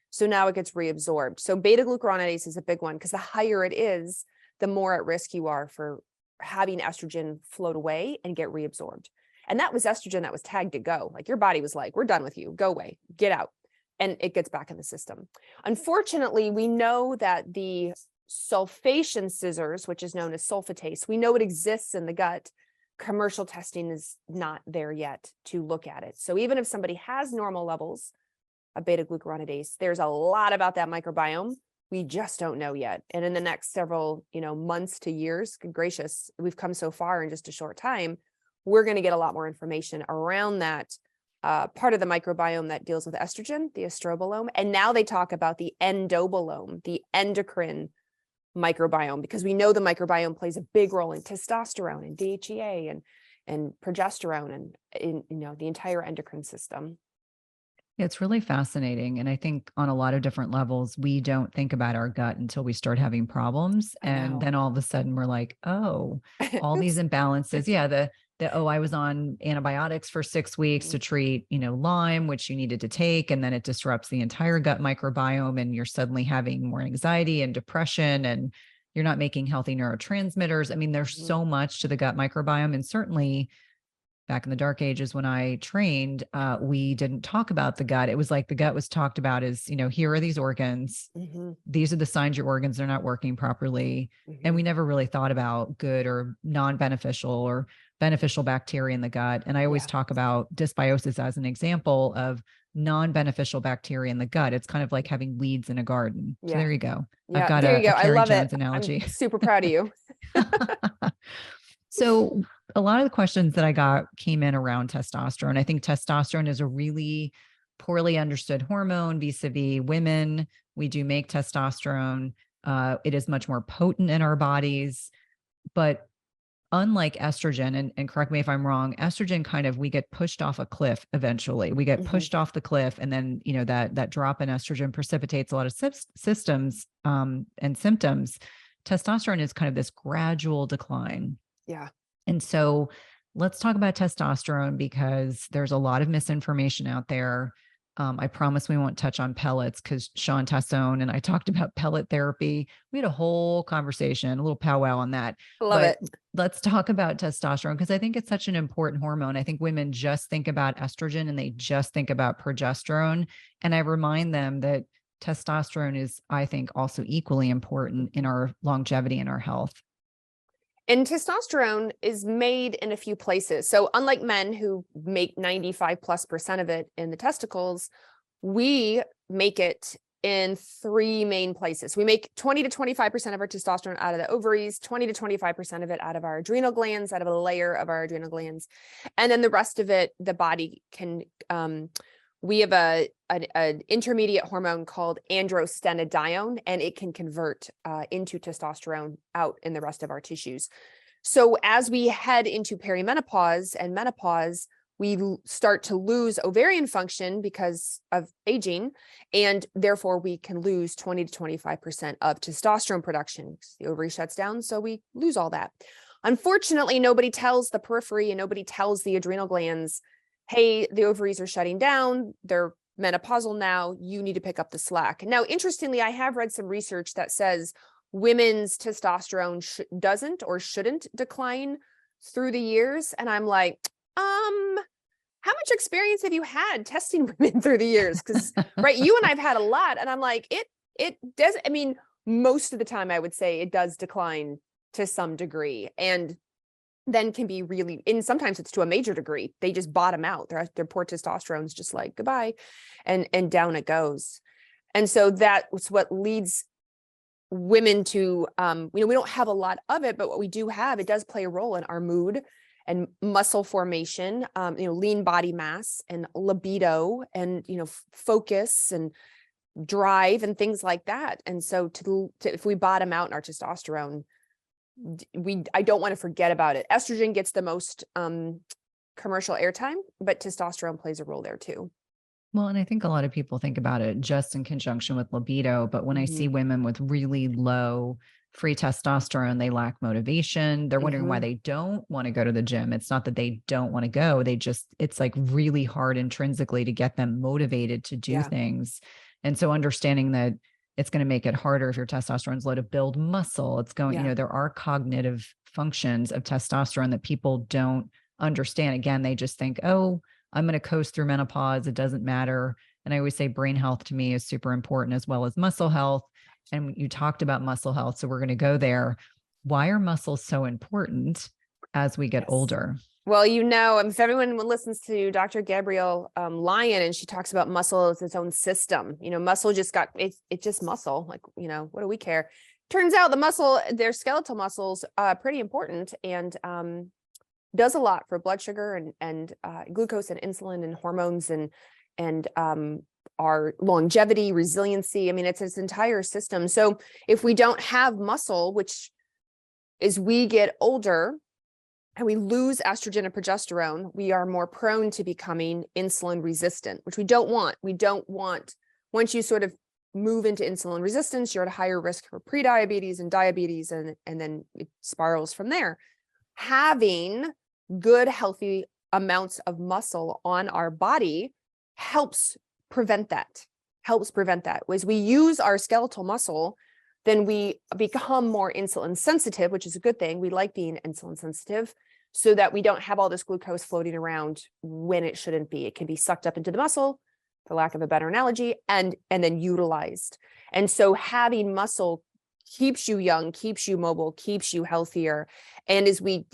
[SPEAKER 1] So now it gets reabsorbed. So beta glucuronidase is a big one because the higher it is, the more at risk you are for having estrogen float away and get reabsorbed. And that was estrogen that was tagged to go. Like your body was like, we're done with you. Go away, get out. And it gets back in the system. Unfortunately, we know that the sulfation scissors, which is known as sulfatase, we know it exists in the gut. Commercial testing is not there yet to look at it. So even if somebody has normal levels of beta glucuronidase, there's a lot about that microbiome we just don't know yet. And in the next several, months to years, good gracious, we've come so far in just a short time, we're going to get a lot more information around that part of the microbiome that deals with estrogen, the estrobolome. And now they talk about the endobolome, the endocrine microbiome, because we know the microbiome plays a big role in testosterone and DHEA and progesterone and in the entire endocrine system.
[SPEAKER 2] It's really fascinating. And I think on a lot of different levels, we don't think about our gut until we start having problems. And then all of a sudden we're like, oh, all these imbalances. Yeah. I was on antibiotics for 6 weeks to treat, Lyme, which you needed to take. And then it disrupts the entire gut microbiome and you're suddenly having more anxiety and depression and you're not making healthy neurotransmitters. I mean, there's so much to the gut microbiome. And certainly back in the dark ages when I trained, we didn't talk about the gut. It was like the gut was talked about as, here are these organs. These are the signs your organs are not working properly. And we never really thought about good or non-beneficial or beneficial bacteria in the gut. And I always talk about dysbiosis as an example of non-beneficial bacteria in the gut. It's kind of like having weeds in a garden. So there you go. I've got a Carrie Jones analogy.
[SPEAKER 1] I'm super proud of you.
[SPEAKER 2] So a lot of the questions that I got came in around testosterone. I think testosterone is a really poorly understood hormone vis-a-vis women. We do make testosterone. It is much more potent in our bodies, but unlike estrogen, and correct me if I'm wrong, estrogen we get pushed off a cliff eventually. We get pushed off the cliff, and then that drop in estrogen precipitates a lot of systems and symptoms. Testosterone is kind of this gradual decline.
[SPEAKER 1] Yeah.
[SPEAKER 2] And so let's talk about testosterone because there's a lot of misinformation out there. I promise we won't touch on pellets because Sean Tassone and I talked about pellet therapy. We had a whole conversation, a little powwow on that.
[SPEAKER 1] Love
[SPEAKER 2] But
[SPEAKER 1] it.
[SPEAKER 2] let's talk about testosterone because I think it's such an important hormone. I think women just think about estrogen and they just think about progesterone. And I remind them that testosterone is, I think, also equally important in our longevity and our health.
[SPEAKER 1] And testosterone is made in a few places. So unlike men who make 95+% of it in the testicles, we make it in three main places. We make 20 to 25% of our testosterone out of the ovaries, 20 to 25% of it out of our adrenal glands, out of a layer of our adrenal glands. And then the rest of it, the body can, we have an intermediate hormone called androstenedione, and it can convert into testosterone out in the rest of our tissues. So as we head into perimenopause and menopause, we start to lose ovarian function because of aging, and therefore we can lose 20 to 25% of testosterone production. The ovary shuts down, so we lose all that. Unfortunately, nobody tells the periphery and nobody tells the adrenal glands, hey, the ovaries are shutting down, they're menopausal now, you need to pick up the slack. Now, interestingly, I have read some research that says women's testosterone doesn't or shouldn't decline through the years. And I'm like, how much experience have you had testing women through the years? Because, right, you and I've had a lot. And I'm like, it does. I mean, most of the time I would say it does decline to some degree. And then can be really, and sometimes it's to a major degree. They just bottom out. Their poor testosterone's just like goodbye, and down it goes. And so that's what leads women to, we don't have a lot of it, but what we do have, it does play a role in our mood and muscle formation, lean body mass and libido and, focus and drive and things like that. And so if we bottom out in our testosterone, I don't want to forget about it. Estrogen gets the most commercial airtime, but testosterone plays a role there too.
[SPEAKER 2] Well, and I think a lot of people think about it just in conjunction with libido, but when I see women with really low free testosterone, they lack motivation. They're wondering why they don't want to go to the gym. It's not that they don't want to go. It's like really hard intrinsically to get them motivated to do things. And so understanding that it's going to make it harder if your testosterone's low to build muscle. It's going, there are cognitive functions of testosterone that people don't understand. Again, they just think, oh, I'm going to coast through menopause. It doesn't matter. And I always say brain health to me is super important as well as muscle health. And you talked about muscle health. So we're going to go there. Why are muscles so important as we get older?
[SPEAKER 1] Well, if everyone listens to Dr. Gabrielle Lyon, and she talks about muscle as its own system, muscle just it's just muscle. Like, what do we care? Turns out their skeletal muscles, pretty important and does a lot for blood sugar and glucose and insulin and hormones and our longevity, resiliency. I mean, it's its entire system. So if we don't have muscle, which as we get older, and we lose estrogen and progesterone, we are more prone to becoming insulin resistant, which we don't want. We don't want, once you sort of move into insulin resistance, you're at a higher risk for prediabetes and diabetes, and then it spirals from there. Having good, healthy amounts of muscle on our body helps prevent that. As we use our skeletal muscle, then we become more insulin sensitive, which is a good thing. We like being insulin sensitive so that we don't have all this glucose floating around when it shouldn't be. It can be sucked up into the muscle, for lack of a better analogy, and then utilized. And so having muscle keeps you young, keeps you mobile, keeps you healthier. And as we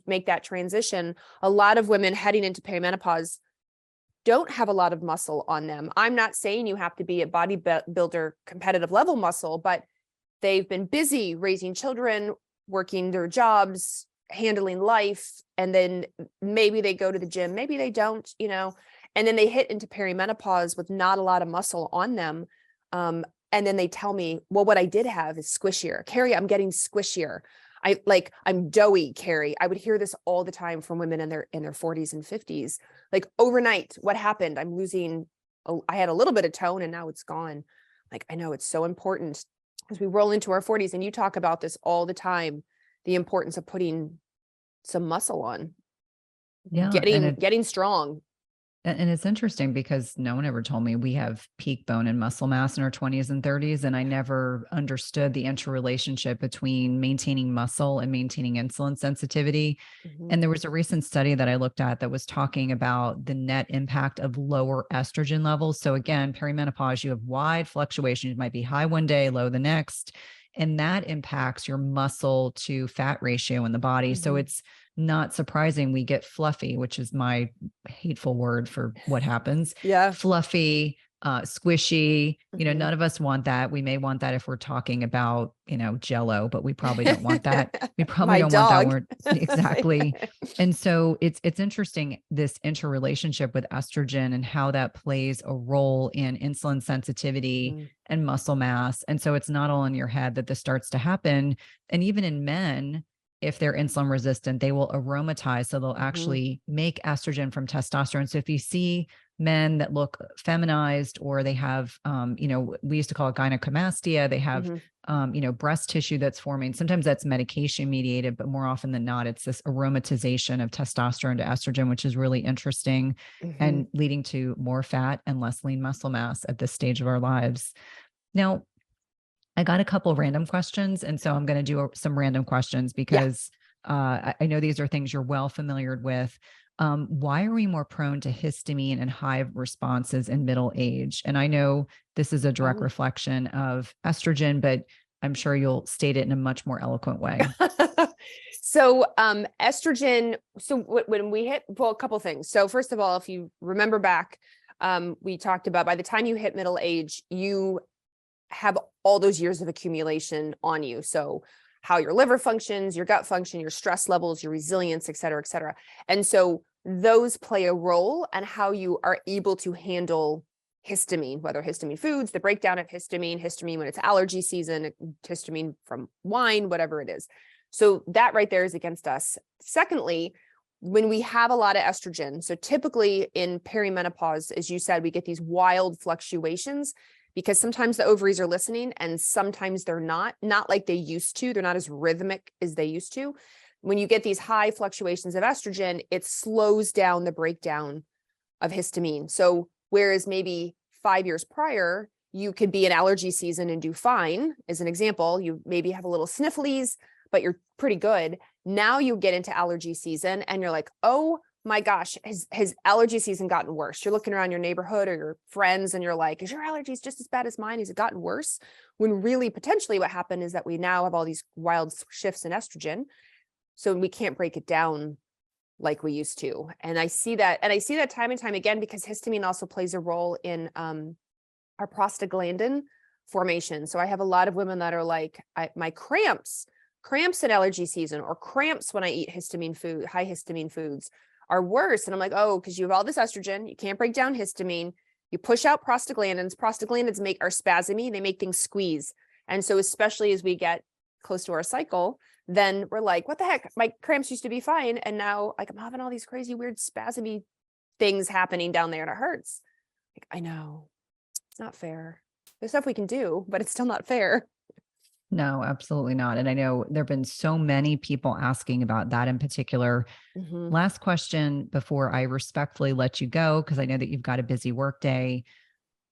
[SPEAKER 1] make that transition, a lot of women heading into perimenopause don't have a lot of muscle on them. I'm not saying you have to be a bodybuilder competitive level muscle, but they've been busy raising children, working their jobs, handling life, and then maybe they go to the gym, maybe they don't, and then they hit into perimenopause with not a lot of muscle on them. And then they tell me, well, what I did have is squishier. Carrie, I'm getting squishier. I'm doughy, Carrie. I would hear this all the time from women in their 40s and 50s. Like, overnight, what happened? I had a little bit of tone and now it's gone. Like, I know it's so important as we roll into our 40s, and you talk about this all the time, the importance of putting some muscle on, getting strong.
[SPEAKER 2] And it's interesting because no one ever told me we have peak bone and muscle mass in our 20s and 30s. And I never understood the interrelationship between maintaining muscle and maintaining insulin sensitivity. And there was a recent study that I looked at that was talking about the net impact of lower estrogen levels. So again, perimenopause, you have wide fluctuations. You might be high one day, low the next. And that impacts your muscle to fat ratio in the body. So it's not surprising we get fluffy, which is my hateful word for what happens.
[SPEAKER 1] Yeah.
[SPEAKER 2] Fluffy, squishy, none of us want that. We may want that if we're talking about, Jello, but we probably don't want that. We probably don't want that word. Exactly. And so it's interesting, this interrelationship with estrogen and how that plays a role in insulin sensitivity and muscle mass. And so it's not all in your head that this starts to happen. And even in men, if they're insulin resistant, they will aromatize. So they'll actually make estrogen from testosterone. So if you see men that look feminized, or they have, we used to call it gynecomastia, they have, breast tissue that's forming. Sometimes that's medication mediated, but more often than not, it's this aromatization of testosterone to estrogen, which is really interesting and leading to more fat and less lean muscle mass at this stage of our lives. Now, I got a couple of random questions. And so I'm going to do some random questions because I know these are things you're well familiar with. Why are we more prone to histamine and hive responses in middle age? And I know this is a direct reflection of estrogen, but I'm sure you'll state it in a much more eloquent way.
[SPEAKER 1] So estrogen, so when we hit, well, a couple things. So first of all, if you remember back, we talked about by the time you hit middle age, you have all those years of accumulation on you. So how your liver functions, your gut function, your stress levels, your resilience, et cetera, et cetera. And so those play a role in how you are able to handle histamine, whether histamine foods, the breakdown of histamine when it's allergy season, histamine from wine, whatever it is. So that right there is against us. Secondly, when we have a lot of estrogen, so typically in perimenopause, as you said, we get these wild fluctuations because sometimes the ovaries are listening and sometimes they're not like they used to. They're not as rhythmic as they used to. When you get these high fluctuations of estrogen, it slows down the breakdown of histamine. So whereas maybe 5 years prior, you could be in allergy season and do fine. As an example, you maybe have a little sniffles, but you're pretty good. Now you get into allergy season and you're like, oh my gosh, has allergy season gotten worse? You're looking around your neighborhood or your friends and you're like, is your allergies just as bad as mine? Has it gotten worse? When really potentially what happened is that we now have all these wild shifts in estrogen. So we can't break it down like we used to. And I see that time and time again, because histamine also plays a role in our prostaglandin formation. So I have a lot of women that are like, my cramps in allergy season, or cramps when I eat high histamine foods are worse. And I'm like, oh, because you have all this estrogen, you can't break down histamine, you push out prostaglandins. Prostaglandins are spasmy, they make things squeeze. And so especially as we get close to our cycle, then we're like, what the heck? My cramps used to be fine. And now like I'm having all these crazy, weird spasmy things happening down there and it hurts. Like, I know it's not fair. There's stuff we can do, but it's still not fair.
[SPEAKER 2] No, absolutely not. And I know there've been so many people asking about that in particular. Last question before I respectfully let you go, because I know that you've got a busy work day.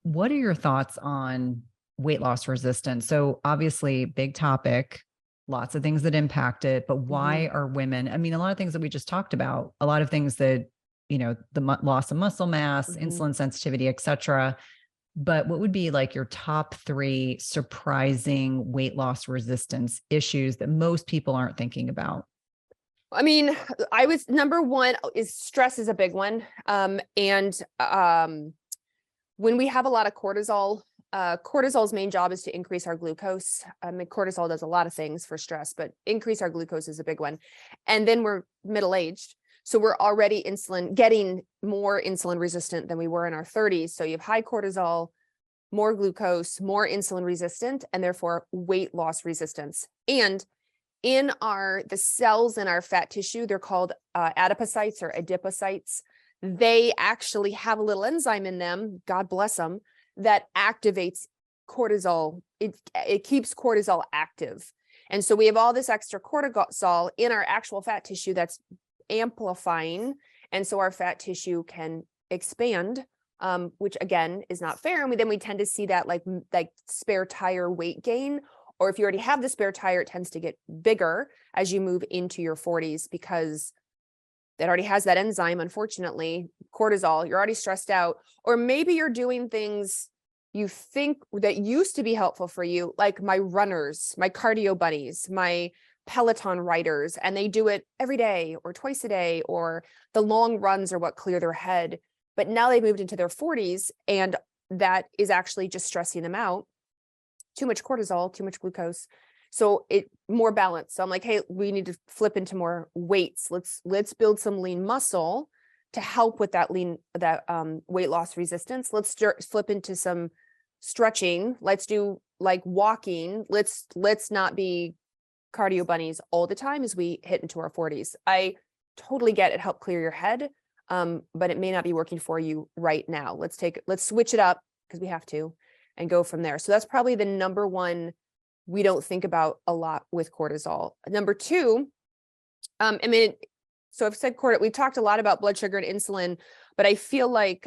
[SPEAKER 2] What are your thoughts on weight loss resistance? So obviously big topic, lots of things that impact it, but why are women, I mean, a lot of things that we just talked about, a lot of things that, the loss of muscle mass, insulin sensitivity, et cetera. But what would be like your top 3 surprising weight loss resistance issues that most people aren't thinking about?
[SPEAKER 1] I mean, number one is stress is a big one. When we have a lot of cortisol, cortisol's main job is to increase our glucose. Cortisol does a lot of things for stress, but increase our glucose is a big one. And then we're middle-aged. So we're already getting more insulin resistant than we were in our 30s. So you have high cortisol, more glucose, more insulin resistant, and therefore weight loss resistance. And in the cells in our fat tissue, they're called adipocytes or adipocytes. They actually have a little enzyme in them, God bless them, that activates cortisol. It keeps cortisol active. And so we have all this extra cortisol in our actual fat tissue that's amplifying. And so our fat tissue can expand, which again is not fair. And then we tend to see that like spare tire weight gain, or if you already have the spare tire, it tends to get bigger as you move into your 40s because that already has that enzyme, unfortunately, cortisol. You're already stressed out, or maybe you're doing things you think that used to be helpful for you, like my runners, my cardio buddies, my Peloton riders, and they do it every day or twice a day, or the long runs are what clear their head. But now they've moved into their 40s, and that is actually just stressing them out. Too much cortisol, too much glucose. So it more balance. So I'm like, hey, we need to flip into more weights. Let's build some lean muscle to help with that weight loss resistance. Let's flip into some stretching. Let's do like walking. Let's not be cardio bunnies all the time as we hit into our 40s. I totally get it. Help clear your head. But it may not be working for you right now. Let's switch it up because we have to and go from there. So that's probably the number one we don't think about a lot with cortisol. Number two, so I've said we talked a lot about blood sugar and insulin, but I feel like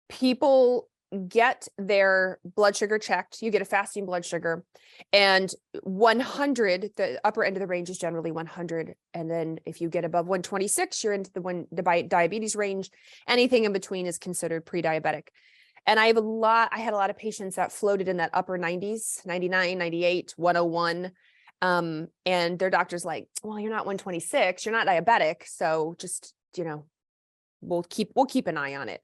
[SPEAKER 1] people get their blood sugar checked. You get a fasting blood sugar, and 100, the upper end of the range is generally 100. And then if you get above 126, you're into the diabetes range. Anything in between is considered pre-diabetic. And I had a lot of patients that floated in that upper 90s, 99, 98, 101. And their doctor's like, well, you're not 126, you're not diabetic. So just, we'll keep an eye on it.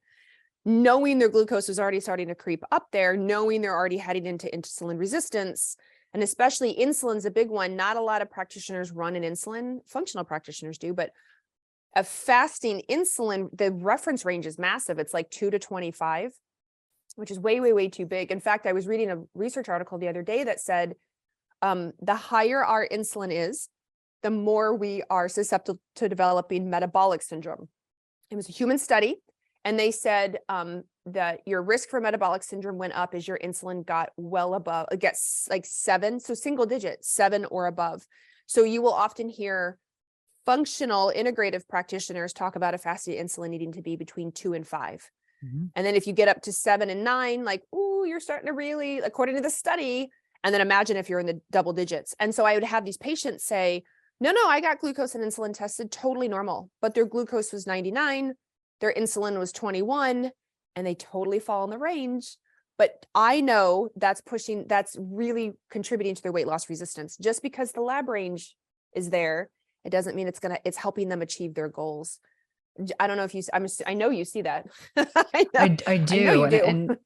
[SPEAKER 1] Knowing their glucose is already starting to creep up there, knowing they're already heading into insulin resistance, and especially insulin's a big one. Not a lot of practitioners run an insulin, functional practitioners do, but a fasting insulin, the reference range is massive. It's like 2 to 25, which is way, way, way too big. In fact, I was reading a research article the other day that said the higher our insulin is, the more we are susceptible to developing metabolic syndrome. It was a human study. And they said that your risk for metabolic syndrome went up as your insulin got well above, it gets like 7, so single digit, 7 or above. So you will often hear functional integrative practitioners talk about a fasted insulin needing to be between 2 and 5. Mm-hmm. And then if you get up to 7 and 9, like, ooh, you're starting to really, according to the study, and then imagine if you're in the double digits. And so I would have these patients say, no, I got glucose and insulin tested, totally normal, but their glucose was 99. Their insulin was 21, and they totally fall in the range. But I know that's really contributing to their weight loss resistance. Just because the lab range is there, it doesn't mean it's helping them achieve their goals. I don't know if I know you see that.
[SPEAKER 2] I do.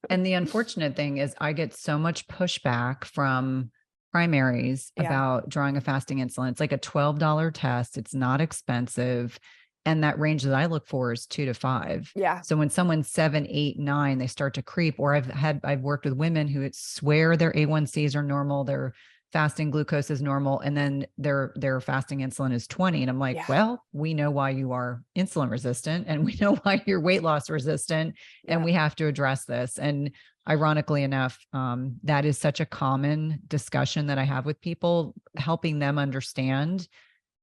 [SPEAKER 2] And the unfortunate thing is I get so much pushback from primaries about drawing a fasting insulin. It's like a $12 test. It's not expensive. And that range that I look for is 2 to 5. Yeah. So when someone's 7, 8, 9, they start to creep. Or I've worked with women who swear their A1Cs are normal, their fasting glucose is normal, and then their fasting insulin is 20. And I'm like, well, we know why you are insulin resistant, and we know why you're weight loss resistant, and we have to address this. And ironically enough, that is such a common discussion that I have with people, helping them understand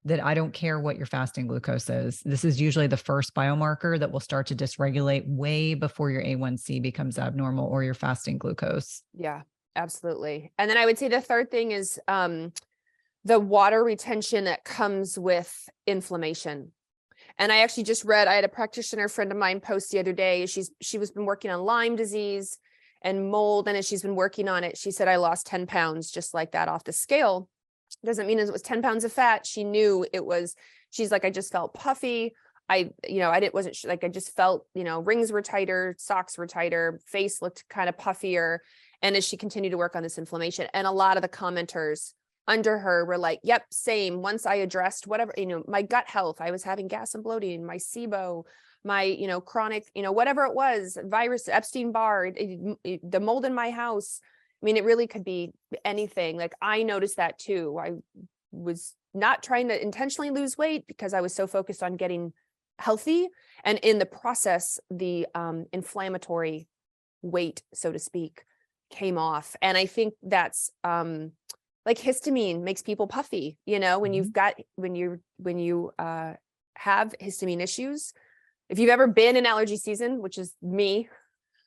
[SPEAKER 2] that I don't care what your fasting glucose is. This is usually the first biomarker that will start to dysregulate way before your A1C becomes abnormal or your fasting glucose. Yeah, absolutely. And then I would say the third thing is the water retention that comes with inflammation. And I actually just read, I had a practitioner friend of mine post the other day. She was been working on Lyme disease and mold. And as she's been working on it, she said, I lost 10 pounds just like that off the scale. Doesn't mean it was 10 pounds of fat. She knew it was, she's like, I just felt puffy. I just felt, rings were tighter, socks were tighter, face looked kind of puffier. And as she continued to work on this inflammation, and a lot of the commenters under her were like, yep, same. Once I addressed whatever, my gut health, I was having gas and bloating, my SIBO, my, chronic, whatever it was, virus, Epstein-Barr, the mold in my house. I mean, it really could be anything. Like I noticed that too. I was not trying to intentionally lose weight because I was so focused on getting healthy. And in the process, the inflammatory weight, so to speak, came off. And I think that's like histamine makes people puffy, when you have histamine issues,
[SPEAKER 1] If you've ever been in allergy season, which is me,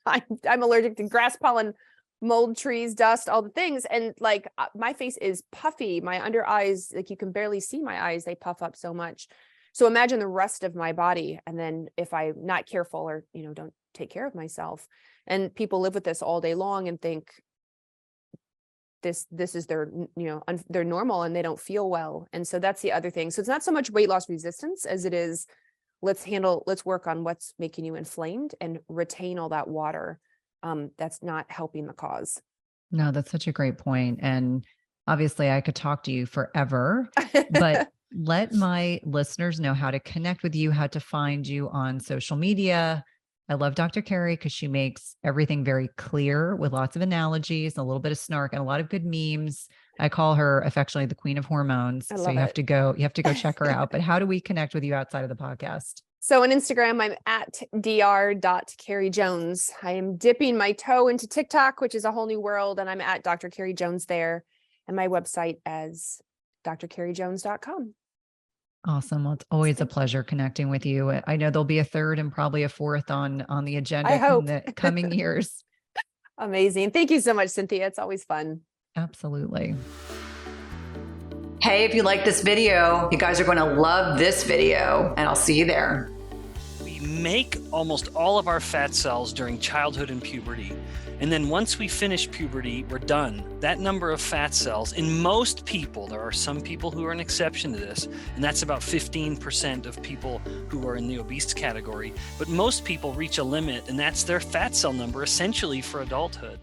[SPEAKER 1] I'm allergic to grass pollen, mold, trees, dust, all the things. And like my face is puffy. My under eyes, like you can barely see my eyes. They puff up so much. So imagine the rest of my body. And then if I'm not careful or, don't take care of myself, and people live with this all day long and think this is their, they're normal and they don't feel well. And so that's the other thing. So it's not so much weight loss resistance as it is, let's work on what's making you inflamed and retain all that water. That's not helping the cause.
[SPEAKER 2] No, that's such a great point. And obviously I could talk to you forever, but let my listeners know how to connect with you, how to find you on social media. I love Dr. Carrie because she makes everything very clear with lots of analogies, a little bit of snark, and a lot of good memes. I call her affectionately the queen of hormones. So you have to go check her out. But how do we connect with you outside of the podcast?
[SPEAKER 1] So on Instagram, I'm at dr.carriejones. I am dipping my toe into TikTok, which is a whole new world. And I'm at Dr. Carrie Jones there. And my website is drcarriejones.com.
[SPEAKER 2] Awesome. Well, it's always a pleasure connecting with you. I know there'll be a third and probably a fourth on the agenda in the coming years.
[SPEAKER 1] Amazing. Thank you so much, Cynthia. It's always fun.
[SPEAKER 2] Absolutely. Hey, if you like this video, you guys are going to love this video, and I'll see you there.
[SPEAKER 3] We make almost all of our fat cells during childhood and puberty. And then once we finish puberty, we're done. That number of fat cells, in most people, there are some people who are an exception to this, and that's about 15% of people who are in the obese category. But most people reach a limit, and that's their fat cell number essentially for adulthood.